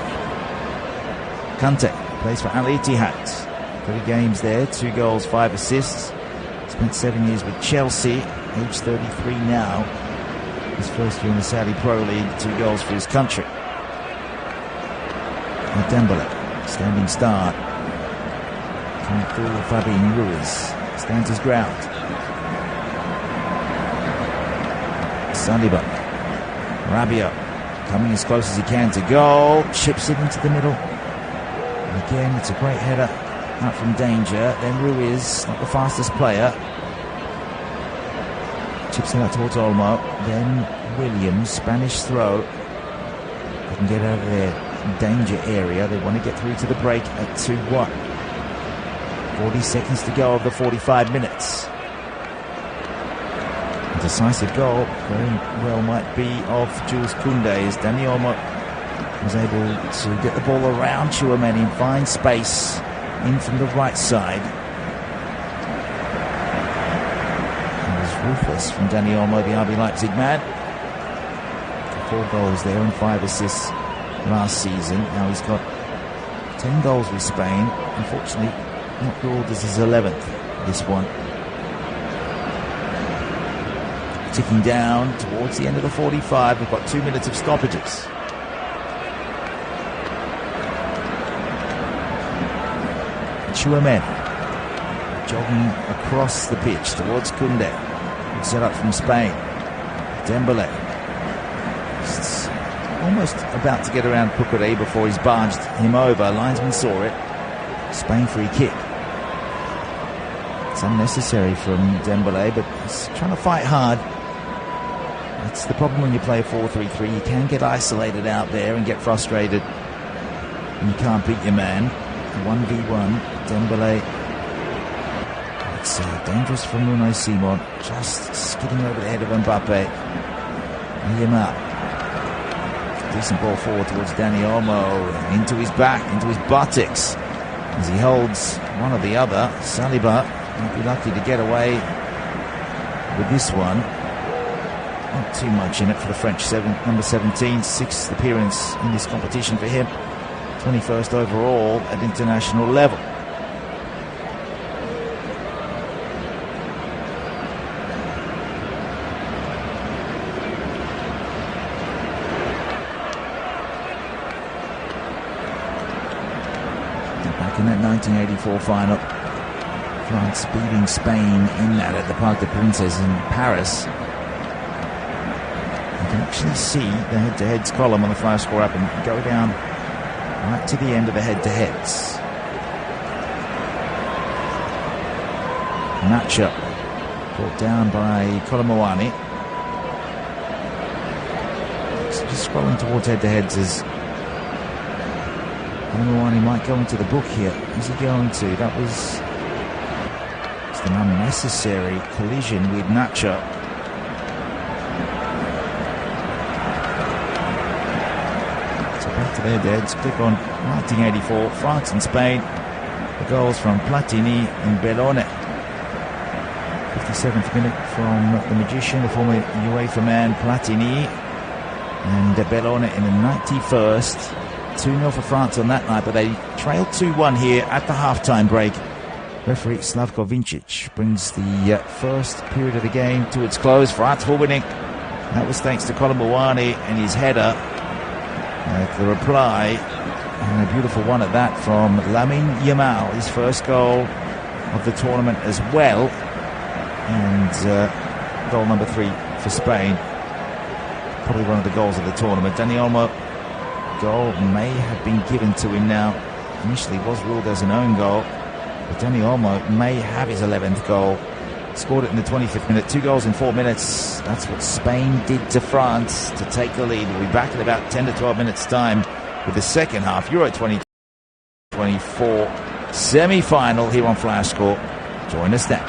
Kante plays for Al Ittihad. 3 games there, 2 goals, 5 assists. Spent 7 years with Chelsea, age 33 now. His first year in the Saudi Pro League, 2 goals for his country. And Dembélé, standing start. Coming through Fabian Ruiz. Stands his ground. Saliba. Rabiot coming as close as he can to goal. Chips it into the middle. And again, it's a great header out from danger. Then Ruiz, not the fastest player. Chips it out towards Olmo. Then Williams, Spanish throw. They can get out of their danger area. They want to get through to the break at 2-1. 40 seconds to go of the 45 minutes. A decisive goal very well might be of Jules Koundé as Dani Olmo was able to get the ball around Tchouameni and find space in from the right side. It was ruthless from Dani Olmo, the RB Leipzig man. 4 goals there and 5 assists last season. Now he's got 10 goals with Spain. Unfortunately, not ruled as his 11th, this one. Ticking down towards the end of the 45. We've got 2 minutes of stoppages. Tchouameni jogging across the pitch towards Koundé. Good set up from Spain. Dembélé just almost about to get around Cucurella before he's barged him over. Linesman saw it. Spain free kick. It's unnecessary from Dembélé, but he's trying to fight hard. That's the problem when you play a 4-3-3. You can get isolated out there and get frustrated and you can't beat your man. 1v1. Dembélé. It's dangerous from Unai Simon. Just skidding over the head of Mbappe. Yamal. Decent ball forward towards Dani Olmo. Into his back, into his buttocks. As he holds one or the other. Saliba might be lucky to get away with this one. Not too much in it for the French number 17. 6th appearance in this competition for him. 21st overall at international level. Back in that 1984 final, France beating Spain in that at the Parc des Princes in Paris. You can actually see the head-to-heads column on the Flash Score app and go down right to the end of the head-to-heads. Nacho brought down by Colomboani. So just scrolling towards head-to-heads as Colomboani might go into the book here. Is he going to? That was just an unnecessary collision with Nacho. Their deads. Click on 1984, France and Spain. The goals from Platini and Bellone. 57th minute from the magician, the former UEFA man Platini, and Bellone in the 91st. 2-0 for France on that night, but they trailed 2-1 here at the halftime break. Referee Slavko Vincic brings the first period of the game to its close. France were winning. That was thanks to Colomboani and his header. The reply, and a beautiful one at that, from Lamine Yamal, his first goal of the tournament as well, and goal number 3 for Spain. Probably one of the goals of the tournament. Dani Olmo goal may have been given to him now. Initially was ruled as an own goal, but Dani Olmo may have his 11th goal. Scored it in the 25th minute. 2 goals in 4 minutes. That's what Spain did to France to take the lead. We'll be back in about 10 to 12 minutes time with the second half. Euro 2024 semi-final here on Flash Score. Join us then.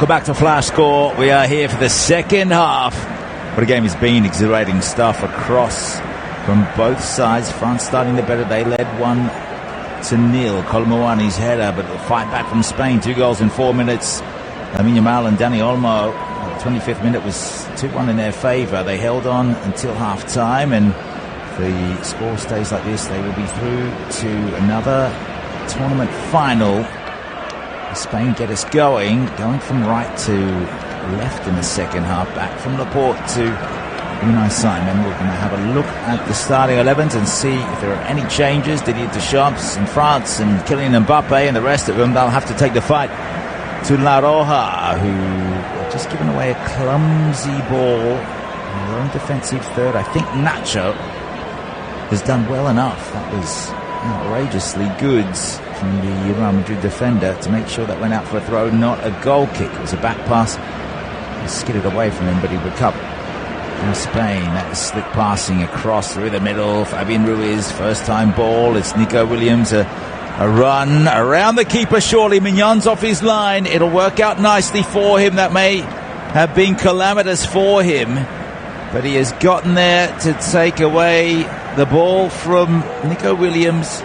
Welcome back to Flash Score. We are here for the second half. What a game it's been. Exhilarating stuff across from both sides. France starting the better. They led 1-0. Colomouani's header, but the fight back from Spain. 2 goals in 4 minutes. Lamine Yamal and Dani Olmo. The 25th minute was 2-1 in their favour. They held on until half-time, and if the score stays like this, they will be through to another tournament final. Spain get us going from right to left in the second half, back from Laporte to Unai Simon. We're going to have a look at the starting 11s and see if there are any changes. Didier Deschamps in France and Kylian Mbappe and the rest of them, they'll have to take the fight to La Roja, who have just given away a clumsy ball in their own defensive third. I think Nacho has done well enough. That was outrageously good from the Real Madrid defender to make sure that went out for a throw, not a goal kick. It was a back pass. He skidded away from him, but he recovered. Now Spain, that is slick passing across through the middle. Fabian Ruiz, first time ball. It's Nico Williams, a run around the keeper, surely. Mignon's off his line. It'll work out nicely for him. That may have been calamitous for him, but he has gotten there to take away the ball from Nico Williams.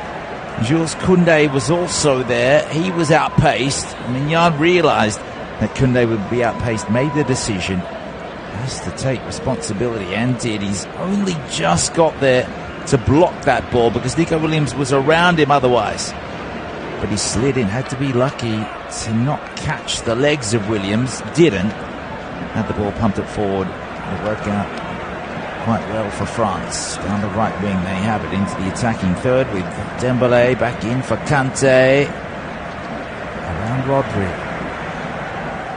Jules Koundé was also there. He was outpaced. Mignon realised that Koundé would be outpaced, made the decision. Has to take responsibility, and did. He's only just got there to block that ball because Nico Williams was around him otherwise. But he slid in, had to be lucky to not catch the legs of Williams. Didn't. Had the ball pumped it forward. It'll work out quite well for France. Down the right wing they have it into the attacking third with Dembélé back in for Kante. Around Rodri.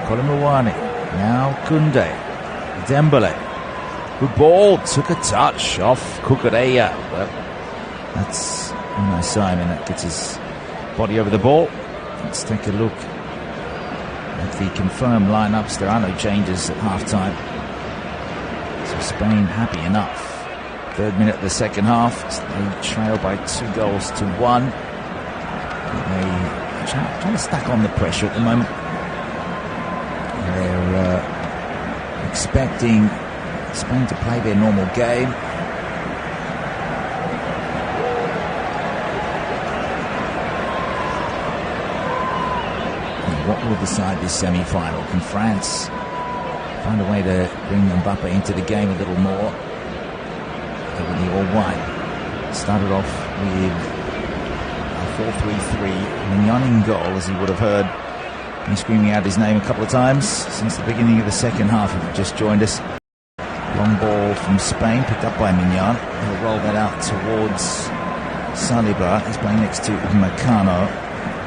Colomouani. Now Koundé. Dembélé. Good ball. Took a touch off Cucurella. But that's Unai Simon that gets his body over the ball. Let's take a look at the confirmed lineups. There are no changes at half-time. So Spain happy enough. 3rd minute of the second half. They trail by 2-1. They trying to stack on the pressure at the moment. They're expecting Spain to play their normal game. And what will decide this semi-final? Can France find a way to bring Mbappe into the game a little more? With the all-white. Started off with a 4-3-3. Mignon in goal, as he would have heard me screaming out his name a couple of times since the beginning of the second half. If you've just joined us. Long ball from Spain, picked up by Mignon. He'll roll that out towards Saliba. He's playing next to Upamecano.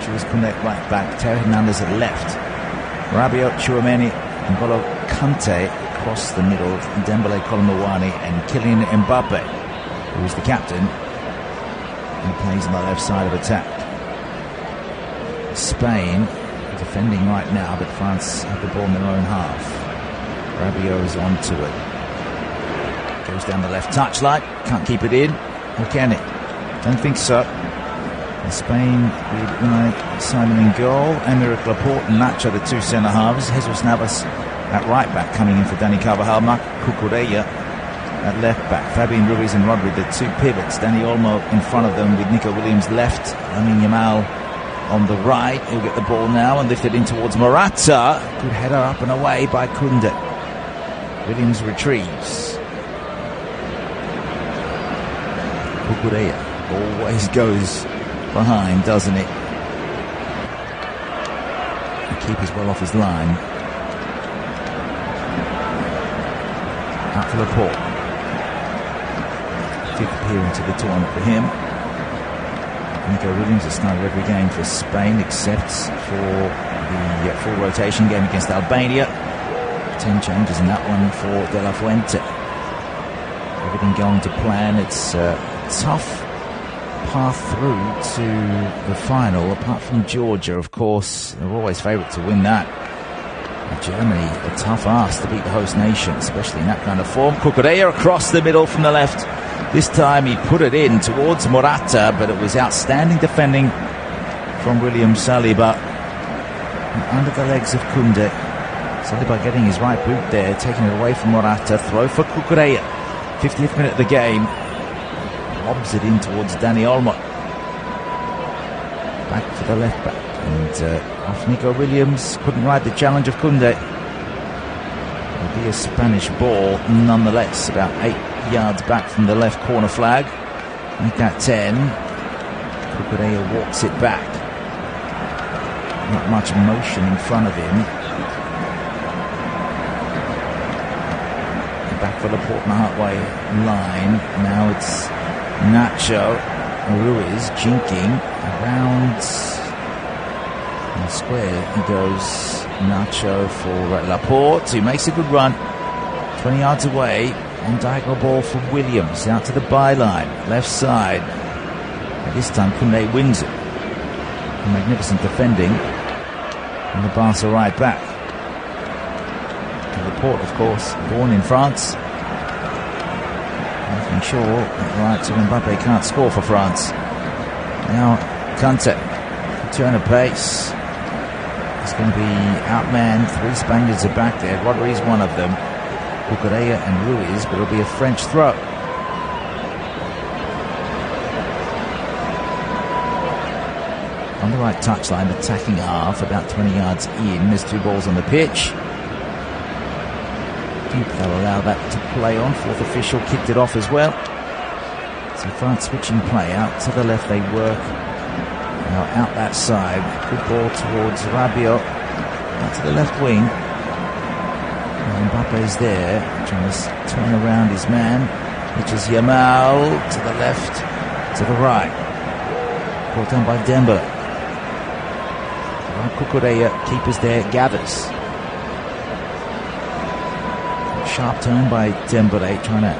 Jules Koundé right back. Theo Hernandez at left. Rabiot, Tchouaméni, N'Golo Kante across the middle. Dembélé, Colomouani, and Kylian Mbappe, who is the captain, and plays on the left side of attack. Spain defending right now, but France have the ball in their own half. Rabiot is onto it. Goes down the left touchline. Can't keep it in. Or can it? Don't think so. And Spain with Unai Simon in goal. Aymeric Laporte and Nacho, the 2 centre-halves. Jesus Navas at right back, coming in for Dani Carvajal. Marc Cucurella at left back. Fabian Ruiz and Rodri, the 2 pivots. Dani Olmo in front of them with Nico Williams left. Lamine Yamal on the right. He'll get the ball now and lift it in towards Morata. Good header up and away by Koundé. Williams retrieves. Cucurella always goes behind, doesn't it? The keeper's well off his line. Out for Laporte. 5th appearance of the tournament for him. Nico Williams has started every game for Spain except for the full rotation game against Albania. 10 changes in that one for De La Fuente. Everything going to plan. It's a tough path through to the final, apart from Georgia, of course. They're always favourite to win that. And Germany, a tough ask to beat the host nation, especially in that kind of form. Cucurella across the middle from the left. This time he put it in towards Morata, but it was outstanding defending from William Saliba. And under the legs of Koundé. Solely by getting his right boot there, taking it away from Morata. Throw for Cucurella. 50th minute of the game. Lobs it in towards Dani Olmo. Back for the left back. And off Nico Williams. Couldn't ride the challenge of Koundé. It'll be a Spanish ball nonetheless. About 8 yards back from the left corner flag. Make that 10. Cucurella walks it back. Not much motion in front of him. Back for the Laporte-Mahatway line. Now it's Nacho Ruiz jinking around the square. He goes Nacho for Laporte, who makes a good run. 20 yards away. And diagonal ball for Williams out to the byline, left side. But this time Koundé wins it. Magnificent defending. And the Barca right back. Laporte, of course, born in France. Making sure that right to Mbappe can't score for France. Now Fuente, turn of pace. He's going to be outmanned. 3 Spaniards are back there. Rodri's one of them. Cucurella and Ruiz, but it'll be a French throw. On the right touchline, attacking half, about 20 yards in. There's 2 balls on the pitch. They'll allow that to play on. 4th official kicked it off as well. So France switching play. Out to the left they work. Now out that side. Good ball towards Rabiot. Out to the left wing. Mbappe's there, trying to turn around his man, which is Yamal, to the left, to the right. Brought down by Dembele. Cucurella, keepers there, gathers. Sharp turn by Dembele, trying to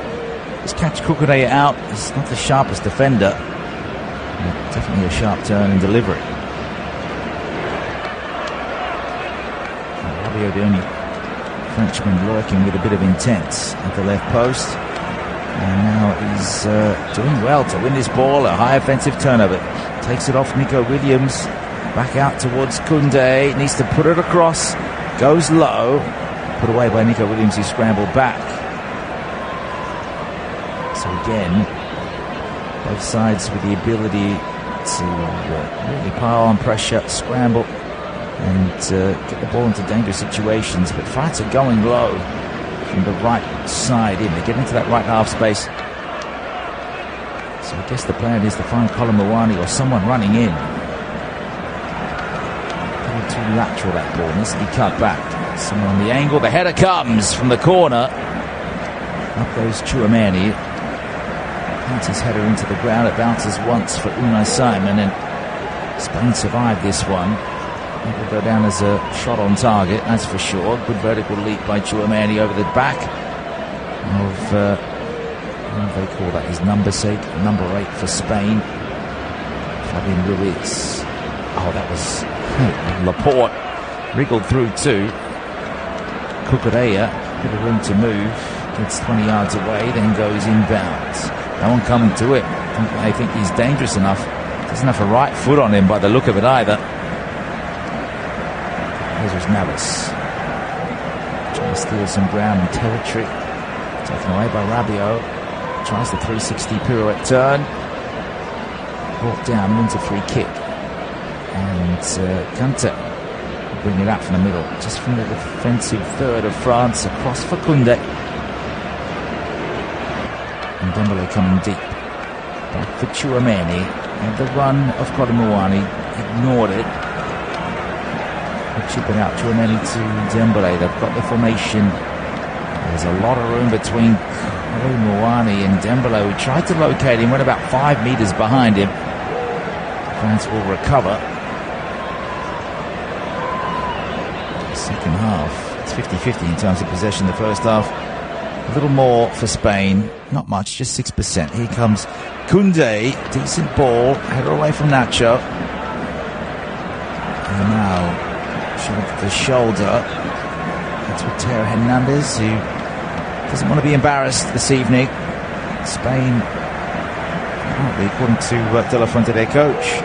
just catch Cucurella out. He's not the sharpest defender, but definitely a sharp turn in delivery. Rabiot, the only Frenchman lurking with a bit of intent at the left post. And now he's doing well to win this ball. A high offensive turnover. Takes it off Nico Williams. Back out towards Koundé. Needs to put it across. Goes low. Put away by Nico Williams, who scrambled back. So again, both sides with the ability to really pile on pressure, scramble, and get the ball into dangerous situations. But France are going low from the right side in. They get into that right half space. So I guess the plan is to find Colin Mawani or someone running in. A little too lateral, that ball. Needs to be cut back. Someone on the angle. The header comes from the corner. Up goes Tchouameni. Pounds his header into the ground. It bounces once for Unai Simon, and Spain survived this one. It will go down as a shot on target, that's for sure. Good vertical leap by Tchouameni over the back of, what do they call that? His number 8 for Spain, Fabian Ruiz. Oh, that was Laporte. Wriggled through too. Cucurella, bit of room to move. Gets 20 yards away, then goes inbounds. No one coming to it. They think he's dangerous enough. Doesn't have a right foot on him by the look of it either. Here's Navas. Trying to steal some ground and territory. Taken away by Rabiot. Tries the 360 pirouette turn. Brought down, wins a free kick. And Fuente bring it out from the middle. Just from the defensive third of France. Across for Koundé. And Dembele coming deep. Back for Tchouameni. And the run of Colin Mawani. Ignored it. Chip it out, Tchouameni to Dembele. They've got the formation. There's a lot of room between Colin Mawani and Dembele, who tried to locate him, went about 5 meters behind him. France will recover. Second half, it's 50-50 in terms of possession. The first half, a little more for Spain. Not much, just 6%. Here comes Koundé, decent ball, header away from Nacho. And now shot at the shoulder. That's with Teo Hernandez, who doesn't want to be embarrassed this evening. Spain, apparently, according to De La Fuente, their coach,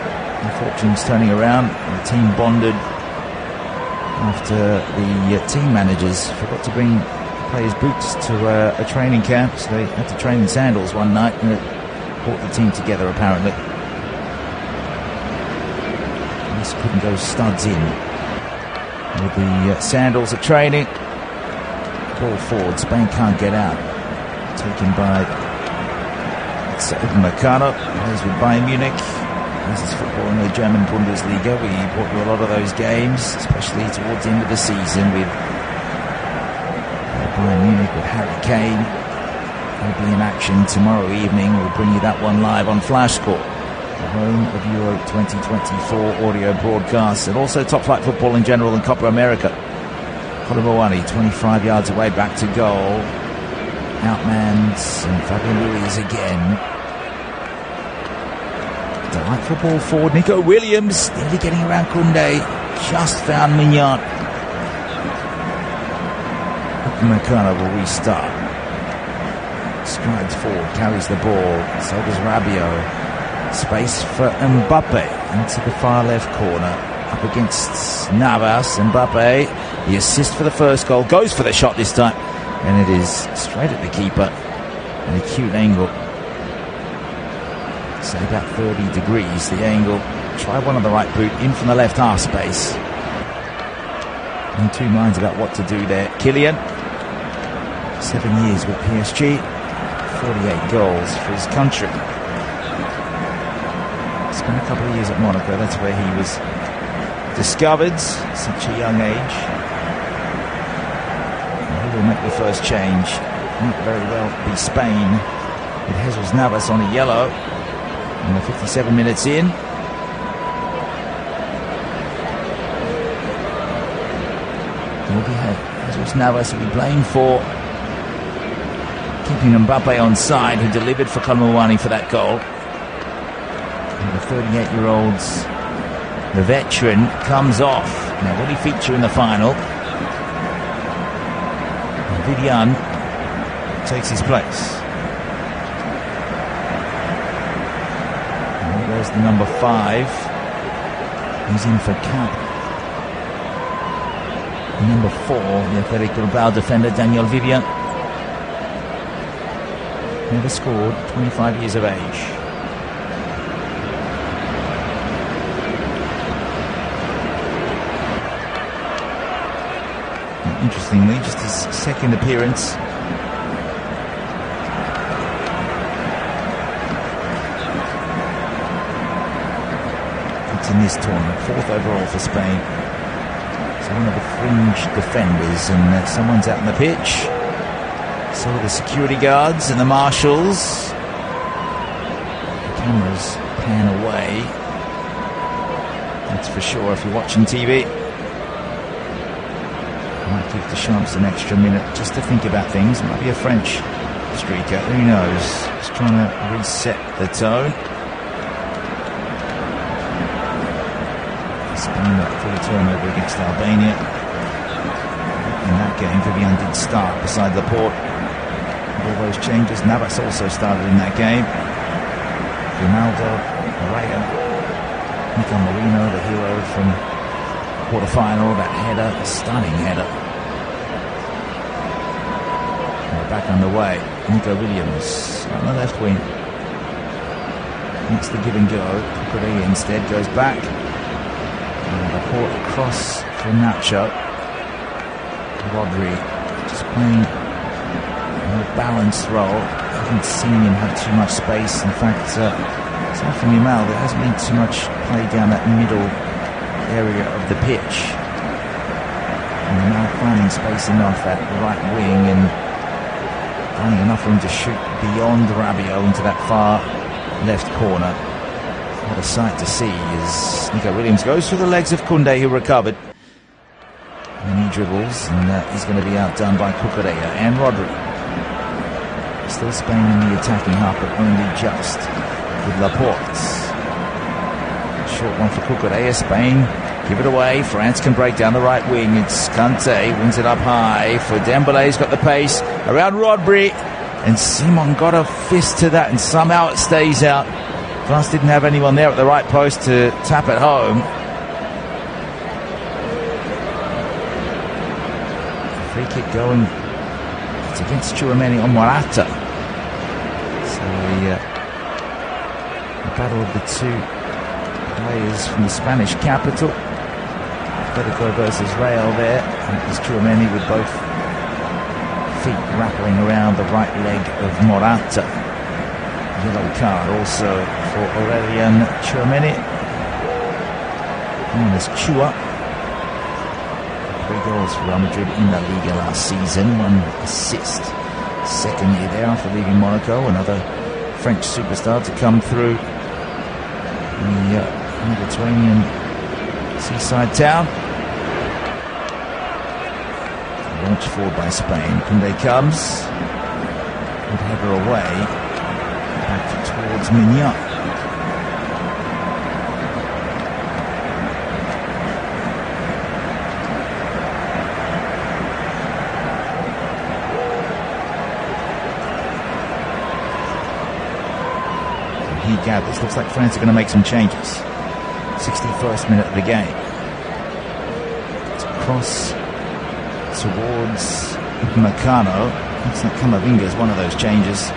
fortune's turning around. The team bonded after the team managers forgot to bring players' boots to a training camp, so they had to train in sandals one night, and it brought the team together apparently. Just couldn't go studs in with the sandals at training. Ball forward, Spain can't get out. Taken by Merino, plays with Bayern Munich. This is football in the German Bundesliga. We brought you a lot of those games, especially towards the end of the season with Bayern Munich with Harry Kane. He'll be in action tomorrow evening. We'll bring you that one live on Flash Score, the home of Euro 2024 audio broadcasts, and also top flight football in general and Copa America. Colomboani, 25 yards away, back to goal. Outmans, and Fabian Ruiz again. Delightful ball forward. Nico Williams nearly getting around Koundé. Just found Mignon. Merino will restart. Strides forward, carries the ball. So does Rabiot. Space for Mbappe into the far left corner. Up against Navas. Mbappe, the assist for the first goal. Goes for the shot this time. And it is straight at the keeper. An acute angle. Say about 30 degrees, the angle. Try one on the right boot, in from the left half space. In two minds about what to do there. Kylian, 7 years with PSG, 48 goals for his country. Spent a couple of years at Monaco, that's where he was discovered, such a young age. And he will make the first change. Might very well be Spain, with Jesus Navas on a yellow. And we're 57 minutes in. Will be Jesus Navas will be playing for, keeping Mbappe on side, who delivered for Colomboani for that goal. And the 38-year-old's, the veteran, comes off. Now, will he feature in the final? Vivian takes his place. And there's the number 5. He's in for Cap. Number 4, the Athletic Bilbao defender, Daniel Vivian. Never scored, 25 years of age. And interestingly, just his second appearance. It's in this tournament, 4th overall for Spain. One of the fringe defenders, and someone's out on the pitch. So are the security guards and the marshals. The cameras pan away. That's for sure if you're watching TV. Might give Deschamps an extra minute just to think about things. Might be a French streaker, who knows? Just trying to reset the tone. Spain that full turnover against Albania. In that game, Vivian did start beside Laporte. All those changes. Navas also started in that game. Ronaldo, Roja, Mikel Merino, the hero from quarter-final. That header, a stunning header. And we're back underway. Nico Williams on the left wing. Makes the give and go. Cucurella instead goes back. Laporte across for Nacho. Rodri just playing a more balanced role. I haven't seen him have too much space. In fact, aside from Yamal, there hasn't been too much play down that middle area of the pitch. And Yamal finding space enough at the right wing and finding enough room to shoot beyond Rabiot into that far left corner. What a sight to see as Nico Williams goes through the legs of Koundé, who recovered. And he dribbles, and he's going to be outdone by Cucurella and Rodri. Still Spain in the attacking half, but only just with Laporte. Short one for Cucurella. Spain give it away. France can break down the right wing. It's Kante, wins it up high for Dembele. He's got the pace around Rodri. And Simon got a fist to that, and somehow it stays out. France didn't have anyone there at the right post to tap it home. free kick going. It's against Tchouaméni on Morata. So a battle of the two players from the Spanish capital. Atletico versus Real there. And it was Tchouaméni with both feet rattling around the right leg of Morata. Yellow card also for Aurelien Tchouaméni, known as Chua. 3 goals for Real Madrid in La Liga last season, 1 assist. Second year there after leaving Monaco, another French superstar to come through the Mediterranean seaside town. Launched forward by Spain. Koundé comes. Good header away. Back towards Mignon. He gathers. Looks like France are going to make some changes. 61st minute of the game. It's a cross towards Upamecano. Looks like Camavinga is one of those changes.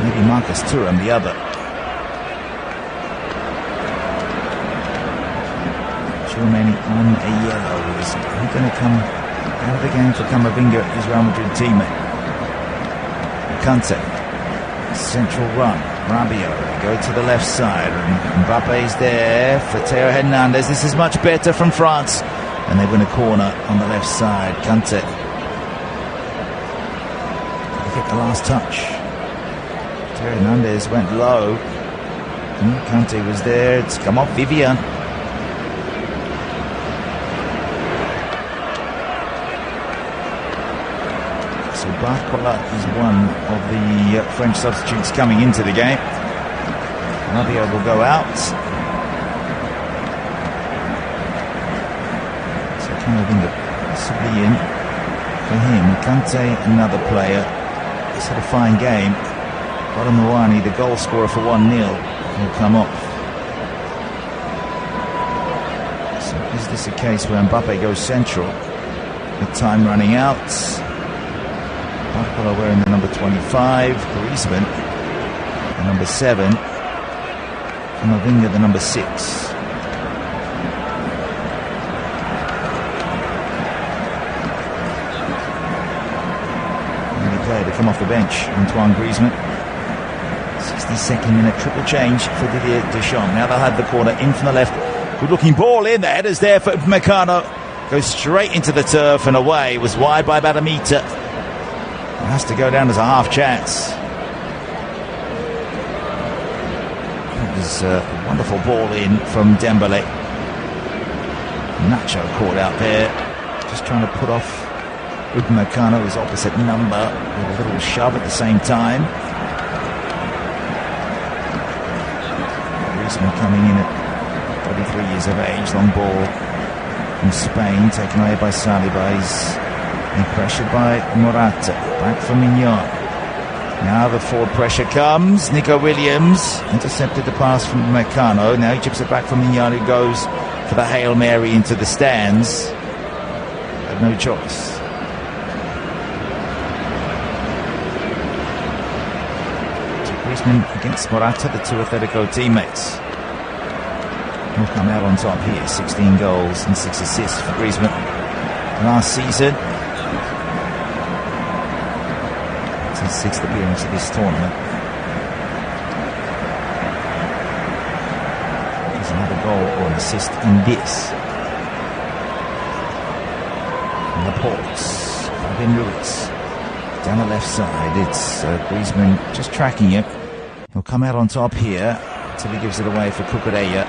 Maybe Marcus Thuram the other. Tchouaméni on a yellow. Is he going to come out of the game for Camavinga, his Real Madrid teammate? Fuente. Central run. Rabiot. They go to the left side. And Mbappe's there for Theo Hernandez. This is much better from France. And they win a corner on the left side. Fuente. They get the last touch. Hernandez went low. Fuente was there. It's come off Vivian. So Barcola is one of the French substitutes coming into the game. Rabiot will go out. So Camavinga possibly in for him. Fuente, another player. He's had a fine game. Moani, the goal scorer for 1-0, will come off. So is this a case where Mbappe goes central with time running out? Barcola wearing the number 25, Griezmann the number 7, Camavinga the number 6. And the player to come off the bench, Antoine Griezmann. 62nd minute, triple change for Didier Deschamps. Now they'll have the corner in from the left. Good looking ball in. The header's there for Upamecano. Goes straight into the turf and away. Was wide by about a metre. It has to go down as a half chance. It was a wonderful ball in from Dembele. Nacho caught out there. Just trying to put off Upamecano, his opposite number, with a little shove at the same time. Coming in at 33 years of age, long ball from Spain, taken away by Saliba. He's being pressured by Morata. Back for Mignon. Now the forward pressure comes. Nico Williams intercepted the pass from Upamecano. Now he chips it back from Mignon, who goes for the Hail Mary into the stands. Had no choice. Griezmann against Morata, the two Atletico teammates. He'll come out on top here. 16 goals and 6 assists for Griezmann last season. It's his 6th appearance at this tournament. There's another goal or an assist in this. Laporte, Fabian Ruiz down the left side. It's Griezmann just tracking it. He'll come out on top here until he gives it away for Cucurella.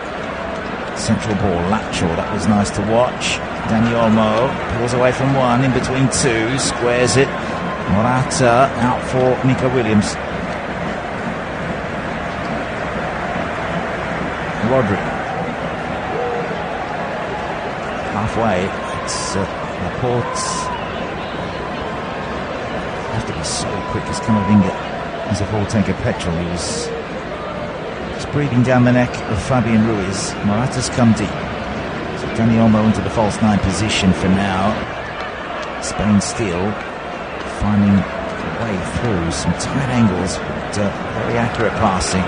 Central ball, Lacho, that was nice to watch. Dani Olmo pulls away from one, in between two, squares it. Morata out for Nico Williams. Rodri. Halfway, it's Laporte. Have to be so quick as Camavinga. He's a full tank of petrol. He was just breathing down the neck of Fabian Ruiz. Morata's come deep. So Dani Olmo into the false 9 position for now. Spain still finding a way through some tight angles, but very accurate passing,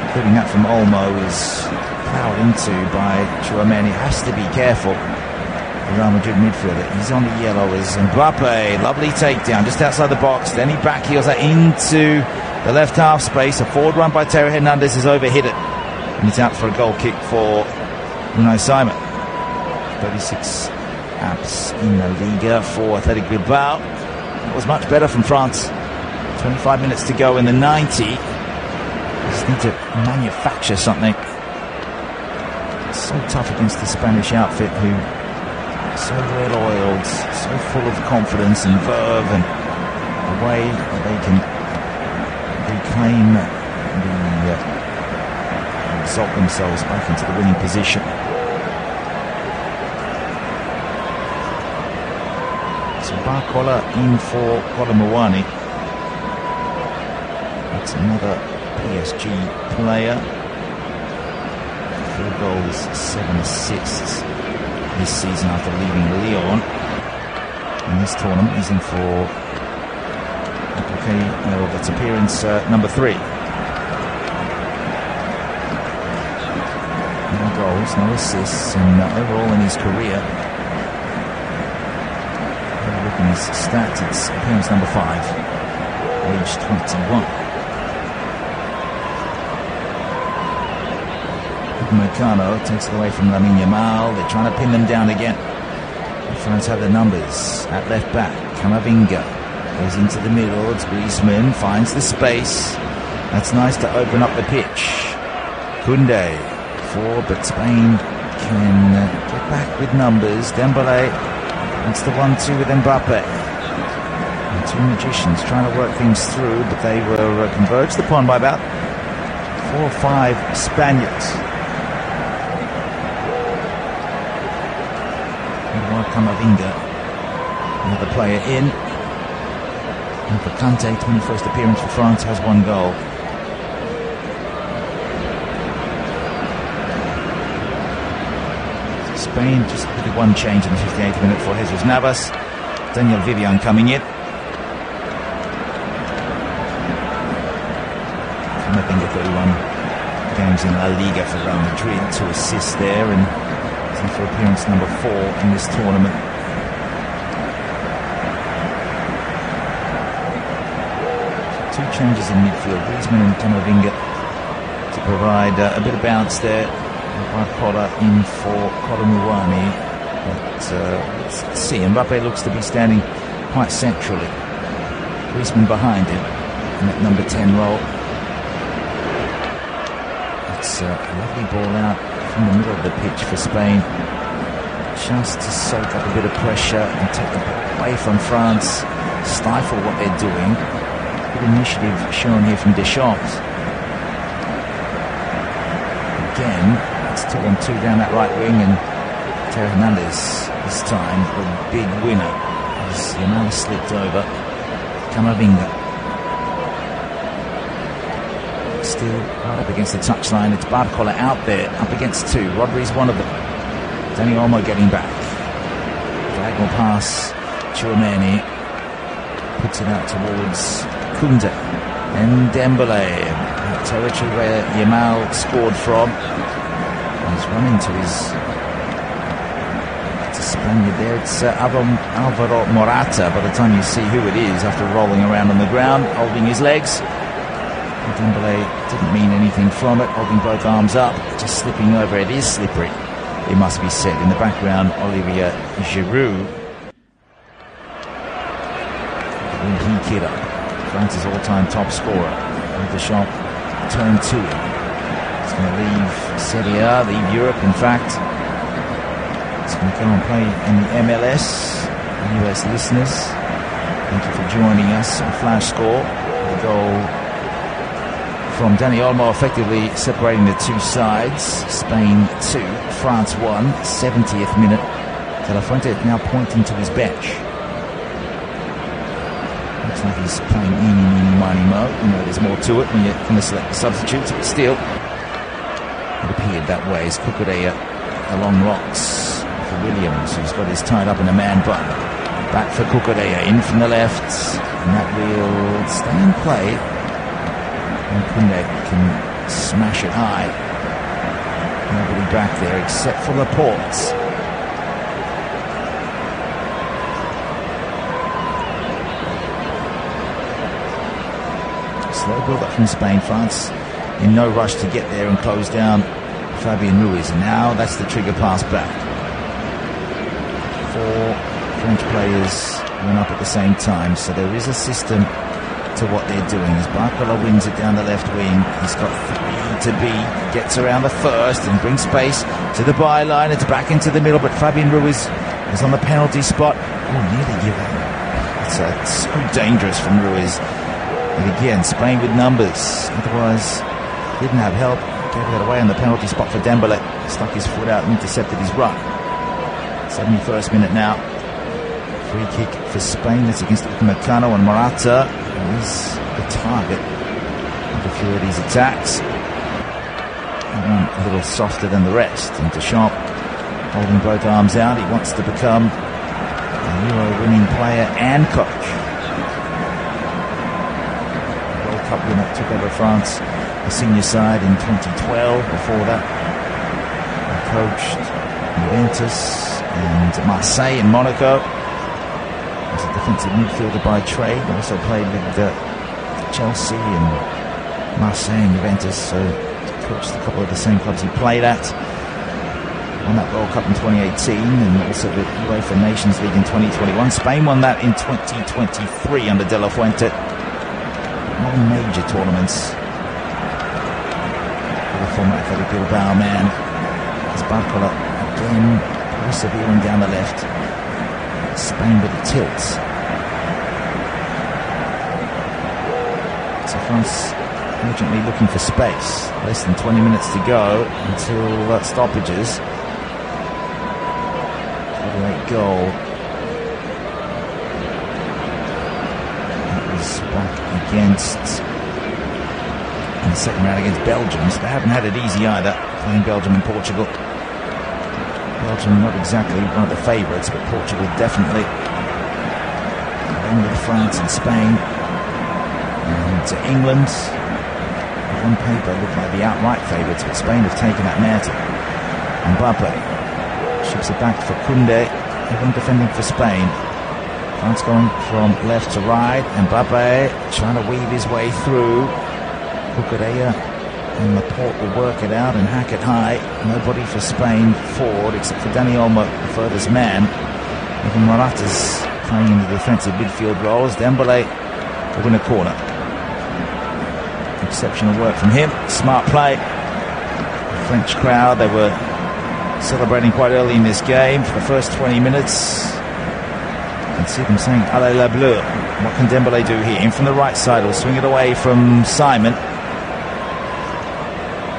including that from Olmo, is plowed into by Tchouaméni. Has to be careful. The Real Madrid midfielder, he's on the yellow as Mbappe. Lovely takedown just outside the box. Then he backheels that into the left half space. A forward run by Theo Hernandez has overhit it, and it's out for a goal kick for Unai Simon. 36 apps in La Liga for Athletic Bilbao. That was much better from France. 25 minutes to go in the 90. Just need to manufacture something. It's so tough against the Spanish outfit, who are so well-oiled, so full of confidence and verve, and the way that they can reclaim exalt themselves back into the winning position. So Barcola in for Colomouani. That's another PSG player. 4 goals, 7 assists this season after leaving Lyon. In this tournament, he's in for that's appearance number 3. No goals, no assists, and overall in his career, looking at his stats, it's appearance number 5, age 21. Meccano takes it away from Lamine Yamal. They're trying to pin them down again. The France have the numbers at left back. Camavinga goes into the middle. It's Griezmann, finds the space. That's nice to open up the pitch. Koundé forward, but Spain can get back with numbers. Dembélé, that's the 1-2 with Mbappe. And 2 magicians trying to work things through, but they were converged upon by about 4 or 5 Spaniards. Camavinga, another player in. And for Fuente, 21st appearance for France, has 1 goal. So Spain just did 1 change in the 58th minute for Jesus Navas. Daniel Vivian coming in. Camavinga, 31 games in La Liga for Real Madrid, 2 assists there, and for appearance number 4 in this tournament. So 2 changes in midfield, Griezmann and Camavinga, to provide a bit of bounce there. Barcola in for Colomouani. But let's see, Mbappe looks to be standing quite centrally. Griezmann behind him in that number 10 role. It's a lovely ball out from the middle of the pitch for Spain, just to soak up a bit of pressure and take the ball away from France, stifle what they're doing. Good initiative shown here from Deschamps. Again, it's 2-on-2 down that right wing, and Theo Hernandez this time the big winner as Yamal slipped over. Camavinga still right up against the touchline. It's Barcola out there, up against 2. Rodri's one of them. Dani Olmo getting back. Diagonal pass. Tchouaméni puts it out towards Koundé. And Dembélé. That territory where Yamal scored from. He's run into his Spaniard there. It's Alvaro Morata by the time you see who it is, after rolling around on the ground, holding his legs. Dembélé didn't mean anything from it, holding both arms up, just slipping over. It is slippery, it must be said. In the background, Olivier Giroud. He kid up, France's all-time top scorer. And Deschamps turned to him. He's going to leave Serie A, leave Europe, in fact. He's going to go and play in the MLS. US listeners, thank you for joining us on Flash Score. The goal from Dani Olmo, effectively separating the 2 sides. Spain 2, France 1, 70th minute. De La Fuente now pointing to his bench. Looks like he's playing eeny, meeny, miny, mo. You know, there's more to it when you're going to select the substitutes, but still, it appeared that way as Cucurella along rocks for Williams, who's got his tied up in a man bun. Back for Cucurella, in from the left, and that will stay in play. And Fuente can smash it high. Nobody back there except for Laporte. Slow build up from Spain. France in no rush to get there and close down Fabian Ruiz. And now that's the trigger pass back. 4 French players went up at the same time, so there is a system to what they're doing. As Barcola wins it down the left wing, he's got 3 to beat, gets around the first and brings space to the byline. It's back into the middle, but Fabian Ruiz is on the penalty spot. Oh, nearly give up. It's so dangerous from Ruiz. And again, Spain with numbers. Otherwise, didn't have help. Gave that away on the penalty spot for Dembele. Stuck his foot out and intercepted his run. 71st minute now. Free kick for Spain. That's against Upamecano, and Morata is the target of a few of these attacks. One a little softer than the rest. And Deschamps holding both arms out. He wants to become a Euro-winning player and coach. World Cup winner took over France, the senior side, in 2012. Before that, he coached Juventus and Marseille and Monaco. As a defensive midfielder by trade, also played with Chelsea and Marseille and Juventus, so coached a couple of the same clubs he played at. Won that World Cup in 2018 and also the UEFA Nations League in 2021. Spain won that in 2023 under De La Fuente. Not in major tournaments. The former Athletic Bilbao man. As Barcola again persevering down the left. Spain with the tilts. So France urgently looking for space. Less than 20 minutes to go until stoppages. 48 goal. That was back against, in the second round against Belgium. So they haven't had it easy either, playing Belgium and Portugal. Belgium not exactly one of the favourites, but Portugal definitely. Along with France and Spain. And England, on paper, look like the outright favourites, but Spain have taken that mantle. Mbappe ships it back for Koundé, everyone defending for Spain. France going from left to right. Mbappe trying to weave his way through. Cucurella and Laporte will work it out and hack it high. Nobody for Spain forward except for Dani Olmo, the furthest man. Even Morata's playing in the defensive midfield roles. Dembele will win a corner. Exceptional work from him. Smart play. The French crowd, they were celebrating quite early in this game for the first 20 minutes. You can see them saying, Allez Les Bleus. What can Dembele do here? In from the right side, will swing it away from Simon.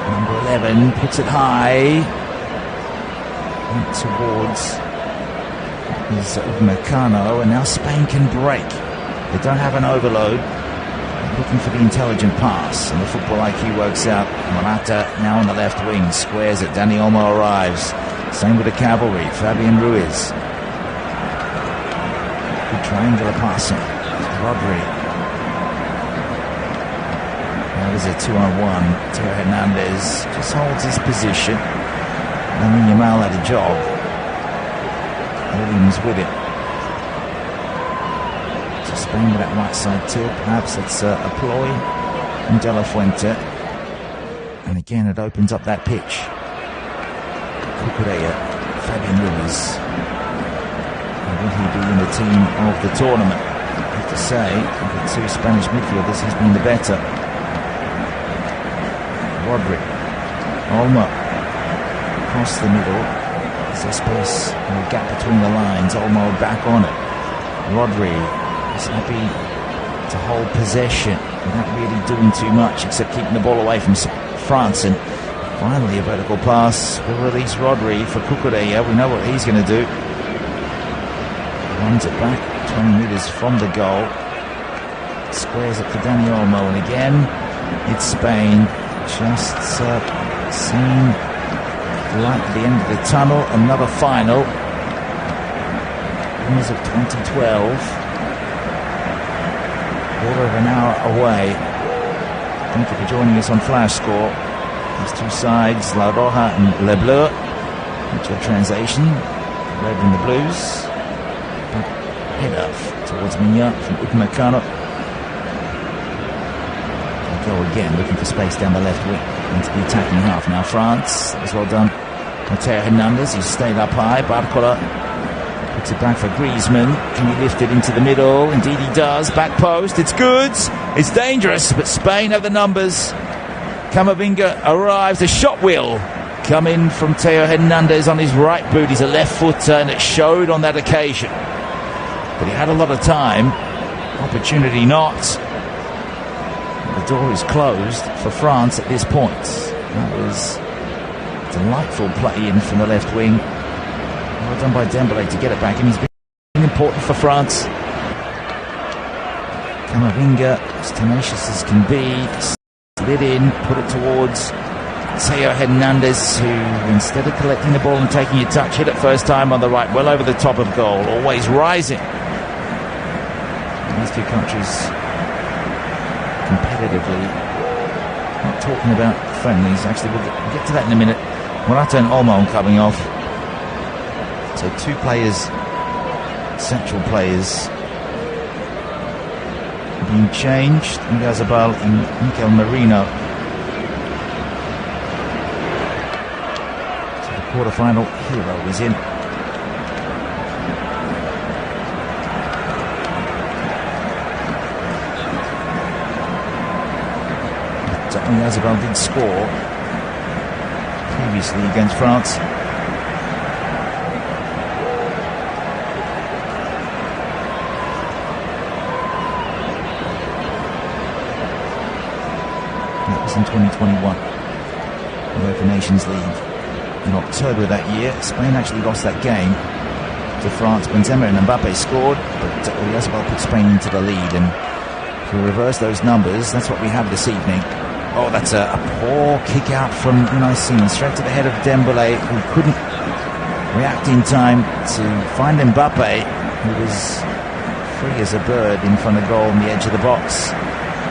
Number 11 puts it high. Went towards Upamecano, and now Spain can break. They don't have an overload. They're looking for the intelligent pass, and the football IQ works out. Morata now on the left wing, squares it. Dani Olmo arrives. Same with the cavalry. Fabian Ruiz. Good triangular passing. Rodri. Now there's a 2-on-1. Theo Hernandez just holds his position. Lamine Yamal had a job. Williams with it. So Spain with that right side tilt. Perhaps it's a ploy from De La Fuente. And again, it opens up that pitch. Cucurella, Fabian Ruiz. Will he be in the team of the tournament? I have to say, of the two Spanish midfielders, he's been the better. Rodri, Olmo, across the middle. There's a space and a gap between the lines. Olmo back on it. Rodri is happy to hold possession without really doing too much except keeping the ball away from France. And finally a vertical pass will release Rodri for Cucurella. We know what he's going to do. Runs it back 20 metres from the goal. Squares it for Dani Olmo, and again it's Spain just seeing light at the end of the tunnel. Another final. Winners of 2012. Quarter of an hour away. Thank you for joining us on Flash Score. These two sides, La Roja and Les Bleus. Literal translation, red and the blues. Header towards Minya from Upamecano. Go again, looking for space down the left wing into the attacking half. Now France, that was well done. Mateo Hernandez, he's stayed up high. Barcola puts it back for Griezmann. Can he lift it into the middle? Indeed he does. Back post, it's good. It's dangerous, but Spain have the numbers. Camavinga arrives. A shot will come in from Teo Hernandez on his right boot. He's a left footer, and it showed on that occasion. But he had a lot of time. Opportunity not. The door is closed for France at this point. That was a delightful play in from the left wing. Well done by Dembélé to get it back, and he's been important for France. Camavinga, as tenacious as can be, slid in, put it towards Teo Hernandez, who instead of collecting the ball and taking a touch, hit it first time on the right, well over the top of goal, always rising. These two countries competitively, not talking about friendlies, actually we'll get to that in a minute. Morata and Olmo coming off, so two players, central players, being changed. Ngazabal and Mikel Merino. So the quarter-final hero is in. Ngazabal did score previously against France. That was in 2021. UEFA Nations League in October that year. Spain actually lost that game to France. Benzema and Mbappe scored, but Ngazabal put Spain into the lead, and if we reverse those numbers, that's what we have this evening. Oh, that's a poor kick out from Unai Simon, straight to the head of Dembélé, who couldn't react in time to find Mbappe, who was free as a bird in front of goal on the edge of the box.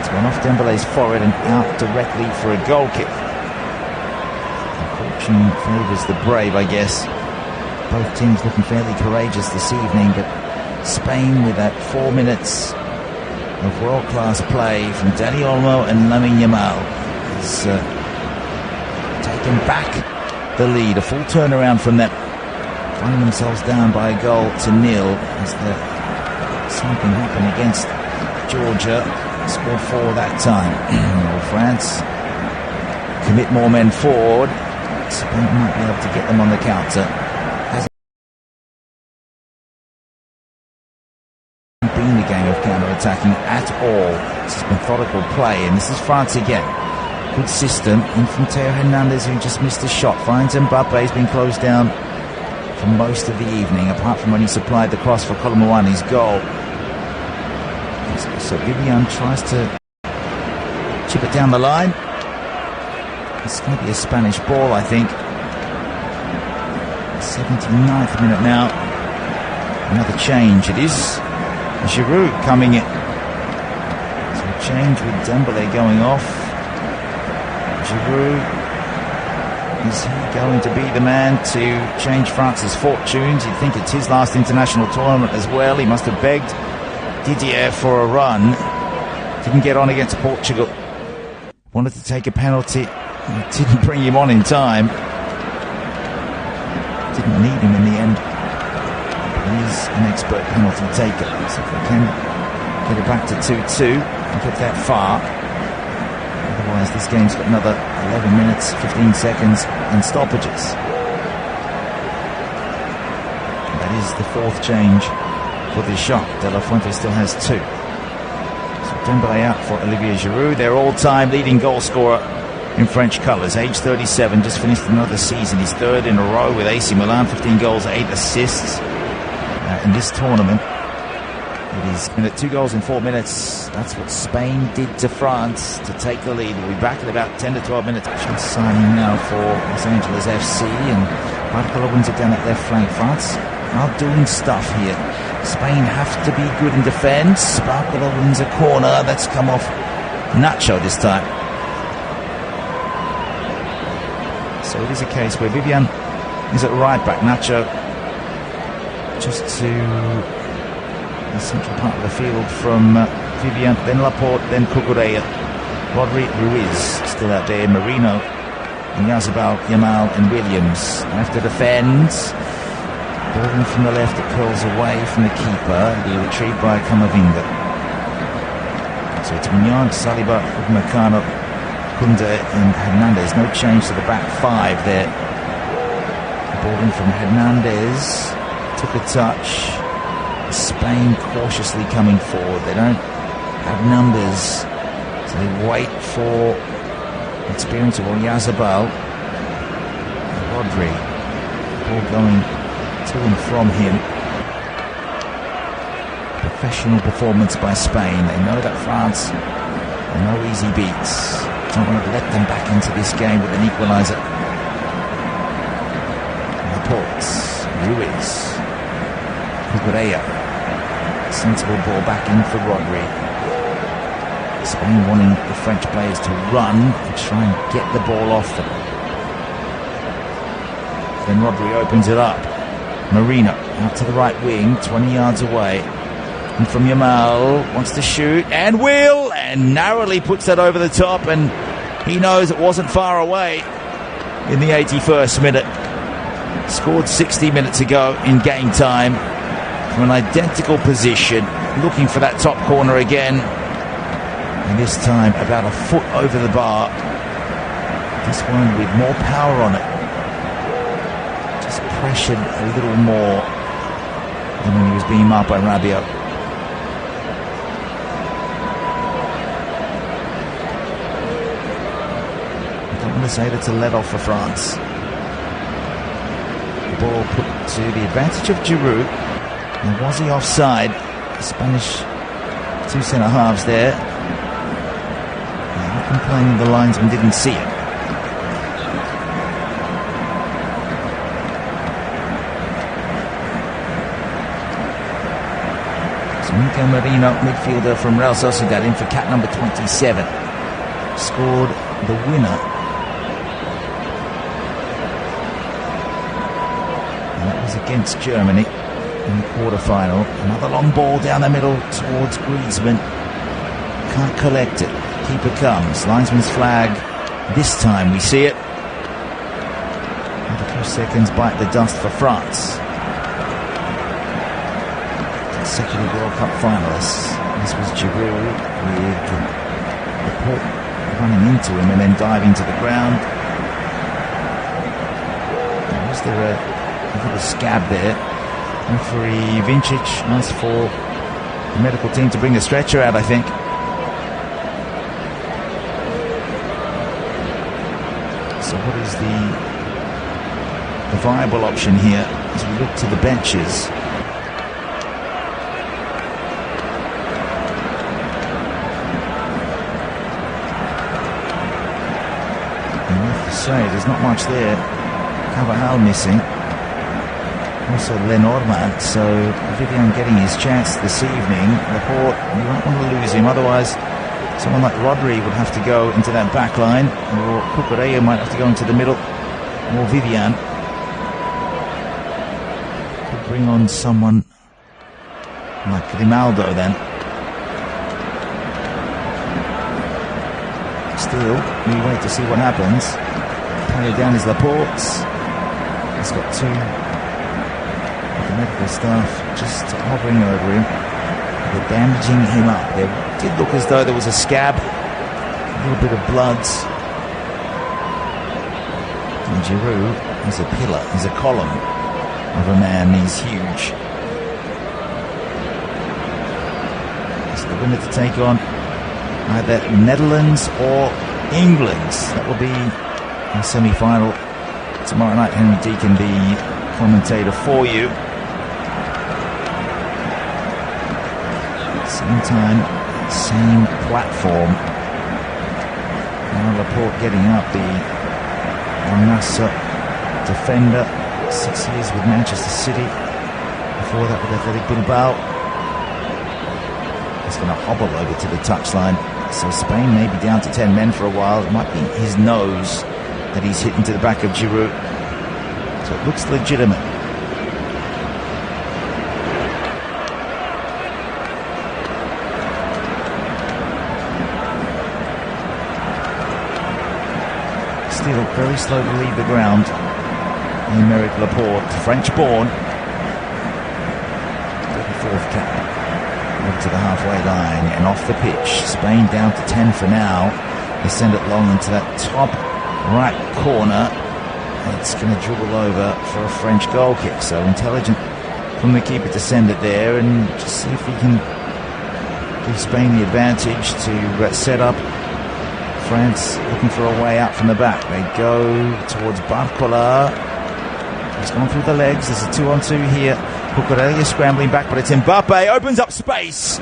It's gone off Dembélé's forehead and out directly for a goal kick. Fortune favours the brave, I guess. Both teams looking fairly courageous this evening, but Spain with that 4 minutes of world-class play from Dani Olmo and Lamine Yamal has taken back the lead. A full turnaround from them, finding themselves down by a goal to nil as something happened against Georgia. Scored 4 that time. France commit more men forward. Spain might be able to get them on the counter. Been the game of counter-attacking at all. This is methodical play, and this is France again. Good system in from Teo Hernandez, who just missed a shot. Finds Mbappe. He's been closed down for most of the evening, apart from when he supplied the cross for Colomboani's goal. So Vivian tries to chip it down the line. It's going to be a Spanish ball, I think. 79th minute now. Another change. It is Giroud coming in. So a change with Dembélé going off. Giroud, is he going to be the man to change France's fortunes? You'd think it's his last international tournament as well. He must have begged Didier for a run. Didn't get on against Portugal. Wanted to take a penalty. Didn't bring him on in time. Didn't need him in the end. He's an expert penalty taker, so if we can get it back to 2-2 and get that far, otherwise this game's got another 11 minutes 15 seconds and stoppages. That is the 4th change for this shot. De La Fuente still has 2. So Dembélé out for Olivier Giroud, their all-time leading goal scorer in French colours, age 37, just finished another season. He's 3rd in a row with AC Milan, 15 goals, 8 assists. In this tournament, it is 2 goals in 4 minutes. That's what Spain did to France to take the lead. We'll be back in about 10 to 12 minutes. Just signing now for Los Angeles FC, and Barcola wins it down that left flank. France are doing stuff here. Spain have to be good in defence. Barcola wins a corner. That's come off Nacho this time. So it is a case where Vivian is at right back. Nacho just to the central part of the field from Vivian, then Laporte, then Cucurella. Rodri, Ruiz still out there. Merino, Yazabal, Yamal and Williams have to defend. Ball in from the left, it curls away from the keeper. It'll be retrieved by Camavinga. So it's Mignon, Saliba, Upamecano, Kunde and Hernandez. No change to the back five there. Ball in from Hernandez. Took a touch. Spain cautiously coming forward. They don't have numbers, so they wait for experience of Oyarzabal. Rodri. Ball going to and from him. Professional performance by Spain. They know that France are no easy beats. Don't want to let them back into this game with an equaliser. Laporte, Ruiz, Cucurella. Sensible ball back in for Rodri. Spain wanting the French players to run and try and get the ball off them. Then Rodri opens it up. Merino out to the right wing, 20 yards away. And from Yamal, wants to shoot and will, and narrowly puts that over the top, and he knows it wasn't far away in the 81st minute. Scored 60 minutes ago in game time from an identical position, looking for that top corner again. And this time about a foot over the bar. This one with more power on it. Just pressured a little more than when he was being marked by Rabiot. I don't want to say that's a let off for France. The ball put to the advantage of Giroud. Now, was he offside? The Spanish two centre halves there. Not complaining the linesman didn't see it. So Mikel Merino, midfielder from Real Sociedad, in for cat number 27. Scored the winner. And that was against Germany in the quarter-final. Another long ball down the middle towards Griezmann. Can't collect it. Keeper comes. Linesman's flag. This time we see it. And a few seconds bite the dust for France. Consecutive World Cup finalists. This was Giroud with Laporte running into him and then diving to the ground. Was there a little scab there? Referee Vincic asked for the medical team to bring the stretcher out, I think. So what is the viable option here as we look to the benches? And I have to say, there's not much there. Carvajal missing. Also Lenormand, so Vivian getting his chance this evening. Laporte, you don't want to lose him, otherwise someone like Rodri would have to go into that back line, or Cucurella might have to go into the middle, or Vivian could bring on someone like Grimaldo then. Still, we wait to see what happens. Player down is Laporte. He's got two medical staff just hovering over him. They're bandaging him up. They did look as though there was a scab, a little bit of blood. And Giroud is a pillar, he's a column of a man. He's huge. It's the winner to take on either Netherlands or England. That will be a semi-final tomorrow night. Henry Deacon, the commentator for you. Same time, same platform. Now Laporte getting up, the Al Nassr defender, 6 years with Manchester City. Before that with Athletic Bilbao. He's going to hobble over to the touchline. So Spain may be down to 10 men for a while. It might be his nose that he's hit into the back of Giroud. So it looks legitimate. Still very slow to leave the ground. Aymeric Laporte, French-born, 34th cap, over to the halfway line and off the pitch. Spain down to 10 for now. They send it long into that top right corner. It's going to dribble over for a French goal kick. So intelligent from the keeper to send it there and just see if he can give Spain the advantage to set up. France looking for a way out from the back. They go towards Barcola. He's gone through the legs. There's a 2-on-2 here. Cucurella scrambling back, but it's Mbappe. Opens up space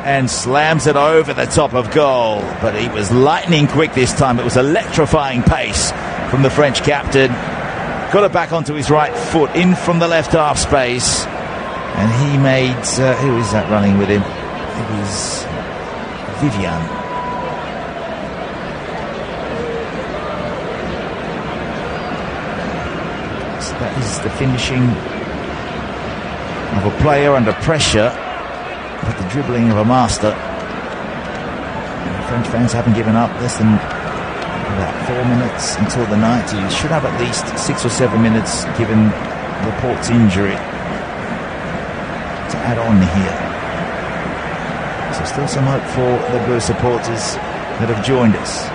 and slams it over the top of goal. But he was lightning quick this time. It was electrifying pace from the French captain. Got it back onto his right foot, in from the left half space. And he made... who is that running with him? It was Vivian. That is the finishing of a player under pressure, but the dribbling of a master. And the French fans haven't given up. Less than about 4 minutes until the 90s. Should have at least 6 or 7 minutes given Laporte's injury to add on here. So still some hope for the Blue supporters that have joined us.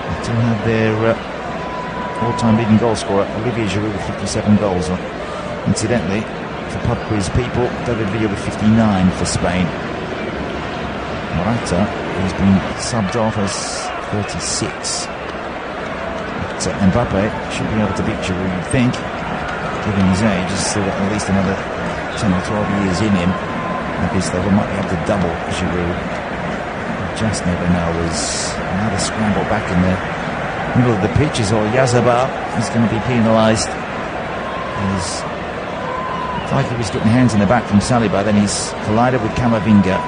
They do have their all-time leading goal scorer, Olivier Giroud, with 57 goals. Incidentally, for pub quiz people, David Villa with 59 for Spain. Morata, he's been subbed off as 36. But Mbappe should be able to beat Giroud, you'd think, given his age. He's still got at least another 10 or 12 years in him. At this level, might be able to double Giroud. Just never know. As another scramble back in the middle of the pitch is Oyarzabal. He's going to be penalised. He's like he was getting hands in the back from Saliba, then he's collided with Camavinga.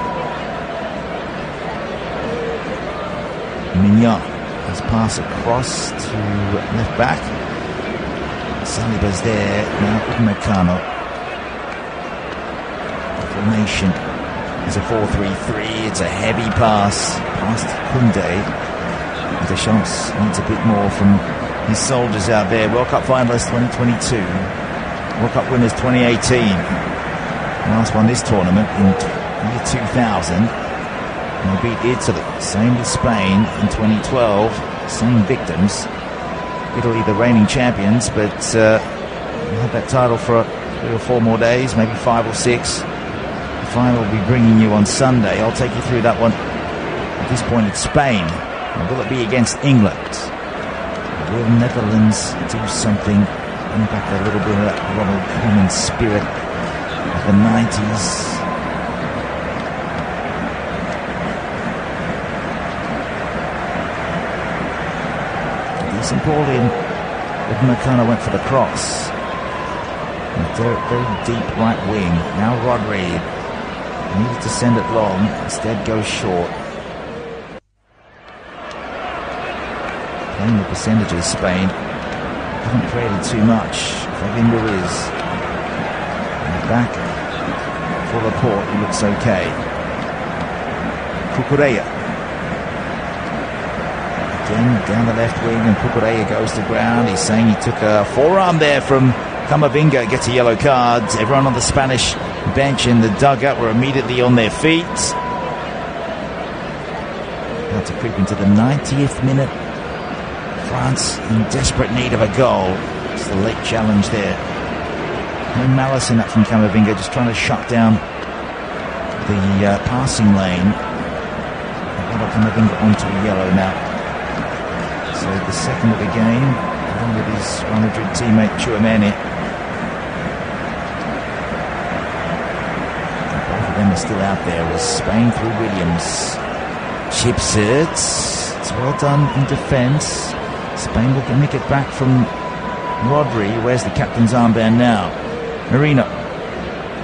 Mignon, his pass across to left back. Saliba's there now with Meccano. Formation is a 4-3-3. It's a heavy pass past Fuente. Deschamps needs a bit more from his soldiers out there. World Cup finalists 2022, World Cup winners 2018. Last won this tournament in year 2000. And they beat Italy. Same with Spain in 2012. Same victims. Italy the reigning champions, but we'll have that title for 3 or 4 more days, maybe 5 or 6. The final will be bringing you on Sunday. I'll take you through that one. At this point it's Spain. Or will it be against England? Will Netherlands do something? Bring back a little bit of that Ronald Koeman spirit of the 90s. St. Paulian with Meccano went for the cross. Very deep right wing. Now Rodri needed to send it long. Instead goes short. Playing the percentages, Spain haven't created too much. Fabian Ruiz in the back for Laporte, he looks okay. Cucurella again down the left wing, and Cucurella goes to ground. He's saying he took a forearm there from Camavinga, gets a yellow card. Everyone on the Spanish bench in the dugout were immediately on their feet. About to creep into the 90th minute. France in desperate need of a goal. It's the late challenge there. No malice in that from Camavinga, just trying to shut down the passing lane. Camavinga onto a yellow now. So the second of the game, along with his Real Madrid teammate Tchouaméni. Both of them are still out there as Spain through Williams. Chips it. It's well done in defence. Spain will nick it back from Rodri wears the captain's armband now. Merino,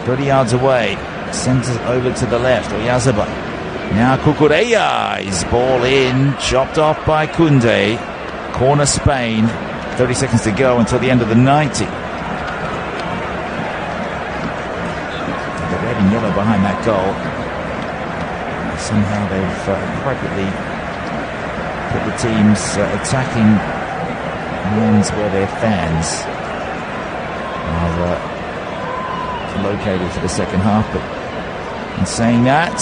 30 yards away, sends it over to the left. Oyarzabal. Now Cucurella. His ball in, chopped off by Kunde. Corner Spain. 30 seconds to go until the end of the 90. The red and yellow behind that goal. Somehow they've appropriately put the teams attacking the ends where their fans are located for the second half. But in saying that,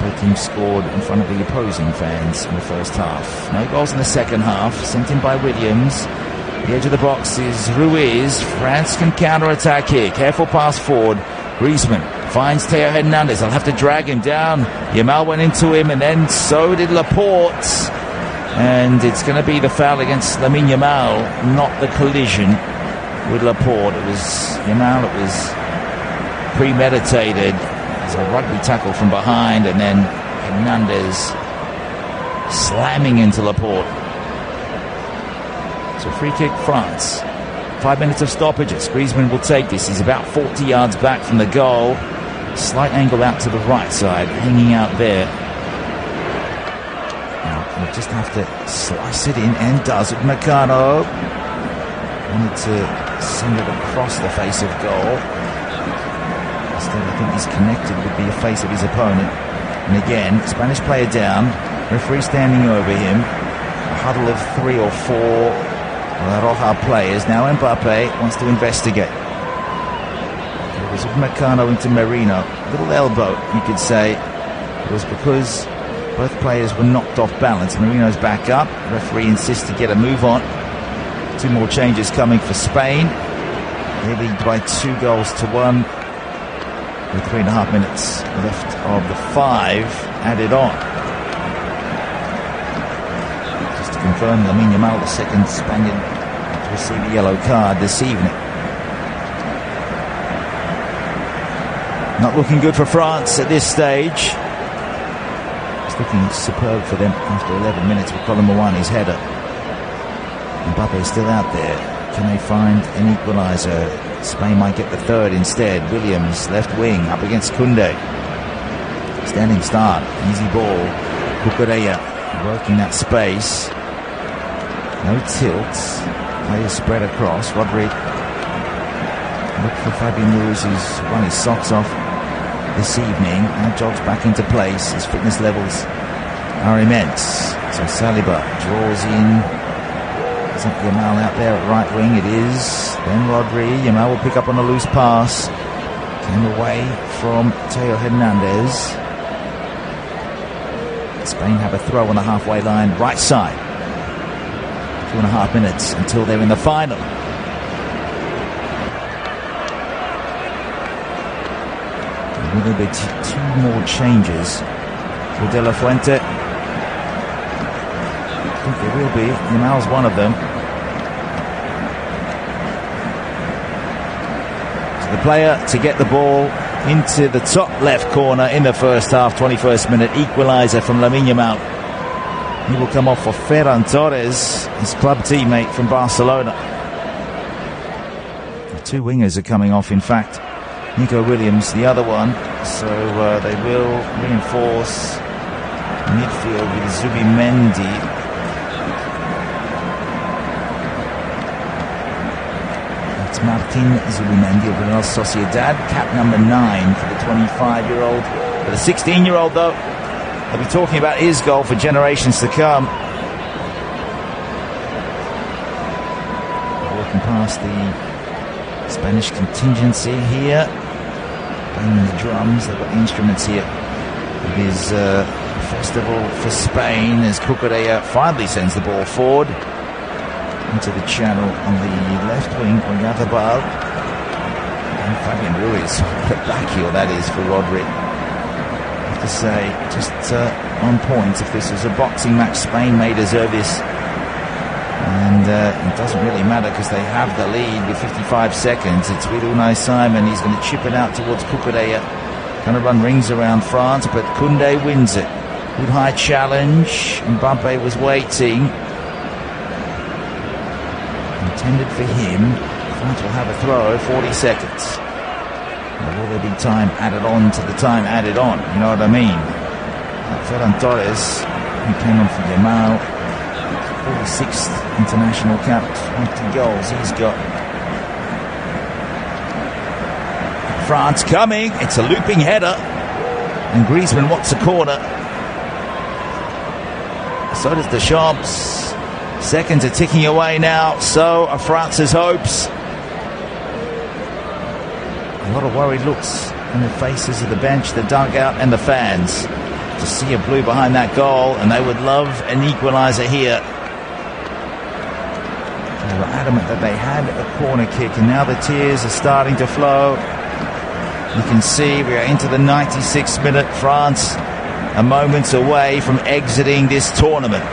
both teams scored in front of the opposing fans in the first half. No goals in the second half. Sent in by Williams. The edge of the box is Ruiz. France can counter-attack here. Careful pass forward. Griezmann finds Theo Hernandez. I'll have to drag him down. Yamal went into him, and then so did Laporte. And it's going to be the foul against Lamine Yamal, not the collision with Laporte. It was Yamal. It was premeditated. It's a rugby tackle from behind, and then Hernandez slamming into Laporte. So free kick, France. 5 minutes of stoppages. Griezmann will take this. He's about 40 yards back from the goal. Slight angle out to the right side, hanging out there. Now we'll just have to slice it in, and does it. Meccano wanted to send it across the face of goal. Instead, I think he's connected with the face of his opponent. And again, Spanish player down. Referee standing over him. A huddle of 3 or 4 Roja players. Now Mbappe wants to investigate. It was Meccano into Merino. Little elbow, you could say. It was because both players were knocked off balance. Merino's back up. Referee insists to get a move on. 2 more changes coming for Spain. They lead by 2 goals to 1. With 3.5 minutes left of the 5 added on. Just to confirm, Lamine Yamal, the second Spaniard to receive a yellow card this evening. Not looking good for France at this stage. It's looking superb for them after 11 minutes with Colin Mwani's header. Mbappe still out there. Can they find an equaliser? Spain might get the third instead. Williams, left wing, up against Kunde. Standing start, easy ball. Cucurella working that space. No tilts. Players spread across. Rodri look for Fabian Ruiz, who's run his socks off this evening. Now jogs back into place. His fitness levels are immense. So Saliba draws in. Isn't Yamal out there at right wing? It is. Then Rodri. Yamal will pick up on a loose pass. Came away from Theo Hernandez. Spain have a throw on the halfway line, right side. 2.5 minutes until they're in the final. Will there be 2 more changes for De La Fuente? I think there will be. Yamal's one of them. So the player to get the ball into the top left corner in the first half, 21st minute, equaliser from Lamine Yamal. He will come off for Ferran Torres, his club teammate from Barcelona. The 2 wingers are coming off, in fact. Nico Williams, the other one. So they will reinforce midfield with Zubimendi. It's Martin Zubimendi of Real Sociedad, cap number 9 for the 25-year-old. For the 16-year-old, though, they'll be talking about his goal for generations to come. Walking past the Spanish contingency here. Playing the drums, they've got the instruments here. It is festival for Spain as Cucurella finally sends the ball forward into the channel on the left wing. Oyarzabal and Fabian Ruiz. What a back heel that is for Rodri. I have to say, just on point. If this was a boxing match, Spain may deserve this. And it doesn't really matter because they have the lead with 55 seconds. It's with Unai Simon. He's going to chip it out towards Cucurella. Going to run rings around France, but Kunde wins it. Good high challenge. Mbappe was waiting. intended for him. France will have a throw, 40 seconds. Or will there be time added on to the time added on? You know what I mean? Ferran Torres, who came on for Yamal, 46th international cap, 20 goals he's got. France coming, it's a looping header, and Griezmann wants a corner. So does Deschamps. Seconds are ticking away now, so are France's hopes. A lot of worried looks on the faces of the bench, the dugout and the fans to see a blue behind that goal, and they would love an equaliser here. They were adamant that they had a corner kick, and now the tears are starting to flow. You can see we are into the 96th minute. France are moments away from exiting this tournament.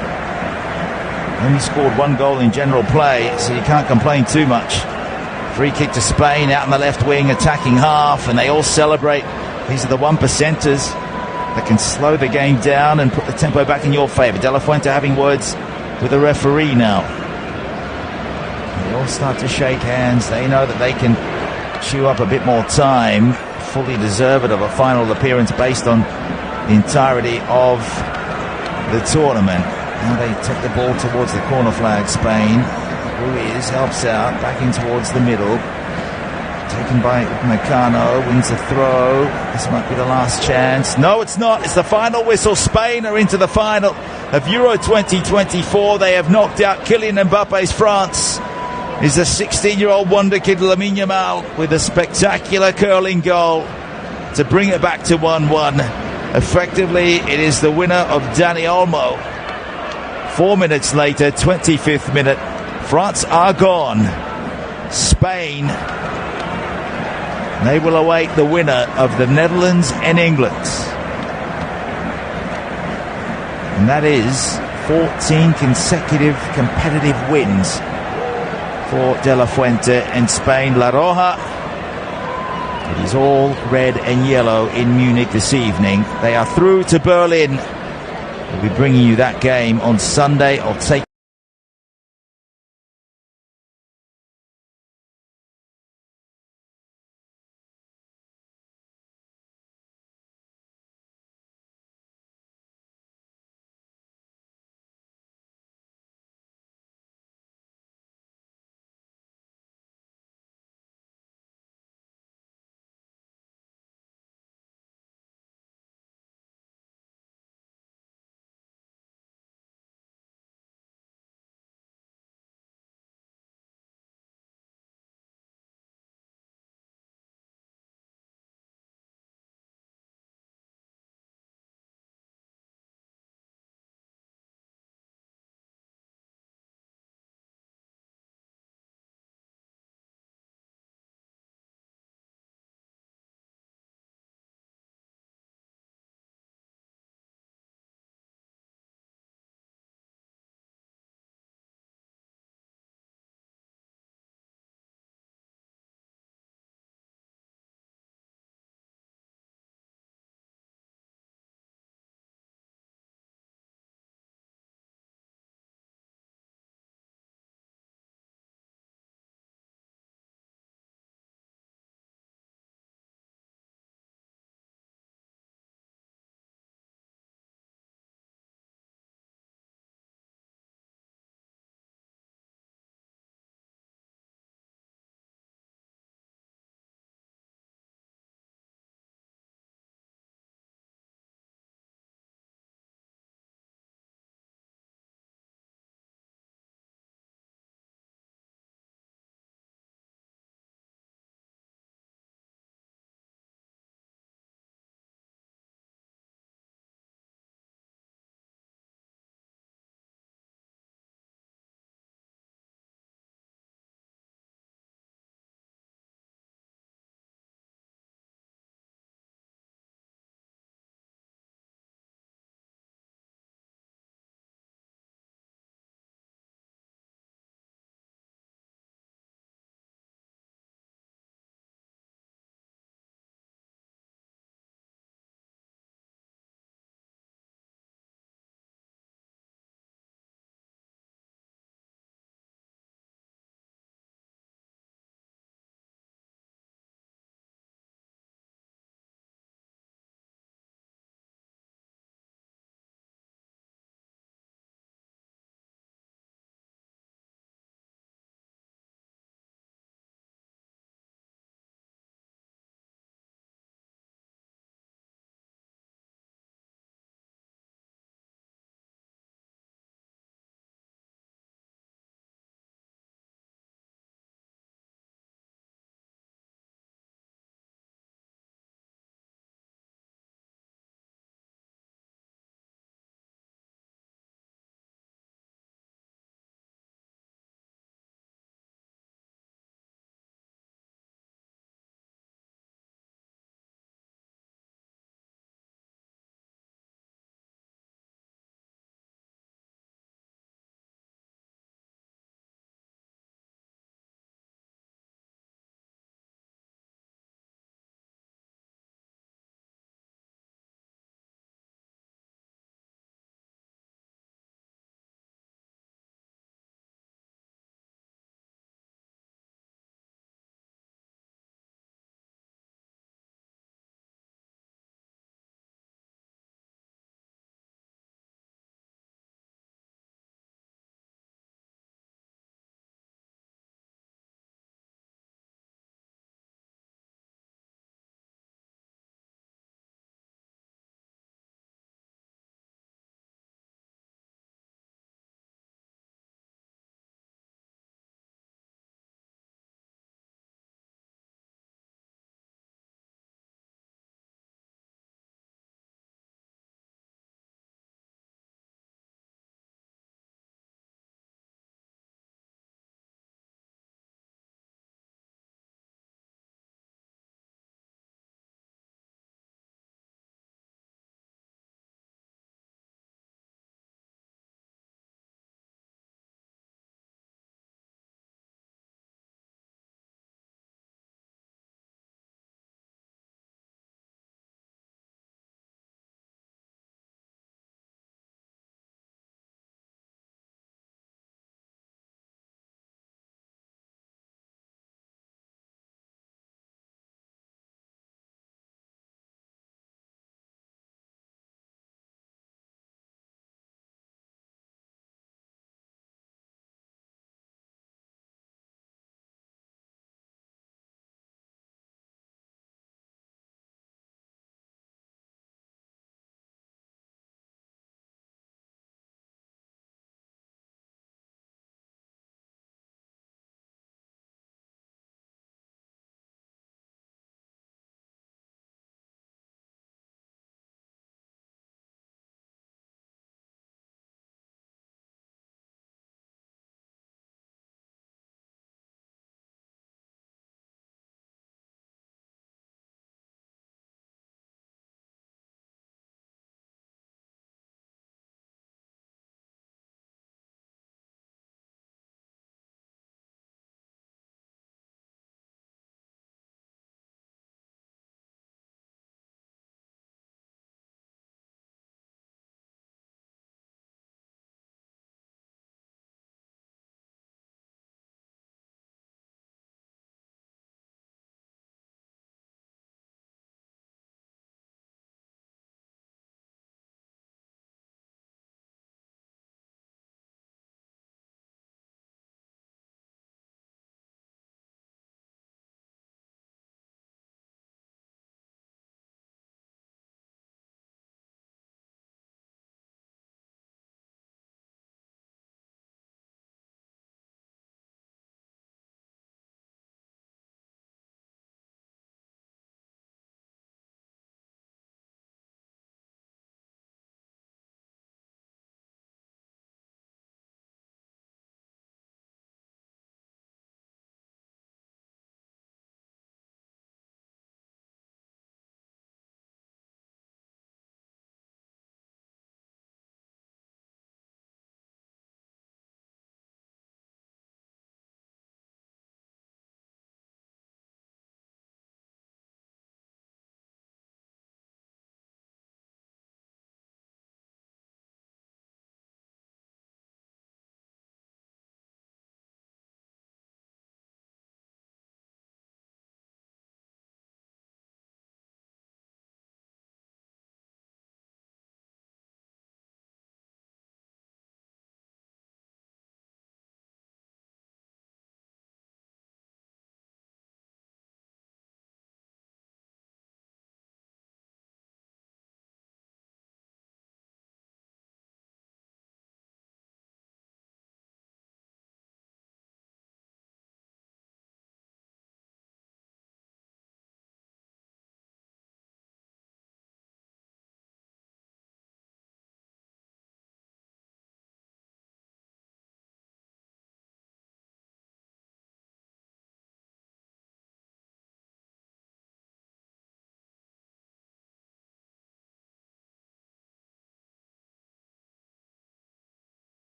Only scored one goal in general play, so you can't complain too much. Free kick to Spain out in the left wing, attacking half, and they all celebrate. These are the one percenters that can slow the game down and put the tempo back in your favour. De La Fuente having words with the referee now. They all start to shake hands. They know that they can chew up a bit more time, fully deserved of a final appearance based on the entirety of the tournament. Now they take the ball towards the corner flag, Spain. Ruiz helps out, back in towards the middle. Taken by Meccano, wins the throw. This might be the last chance. No, it's not. It's the final whistle. Spain are into the final of Euro 2024. They have knocked out Kylian Mbappe's France. Is the 16-year-old wonder kid Lamine Yamal with a spectacular curling goal to bring it back to 1-1. Effectively, it is the winner of Dani Olmo. 4 minutes later, 25th minute, France are gone. Spain, they will await the winner of the Netherlands and England. And that is 14 consecutive competitive wins for De La Fuente and Spain. La Roja, it is all red and yellow in Munich this evening. They are through to Berlin. We'll be bringing you that game on Sunday. I'll take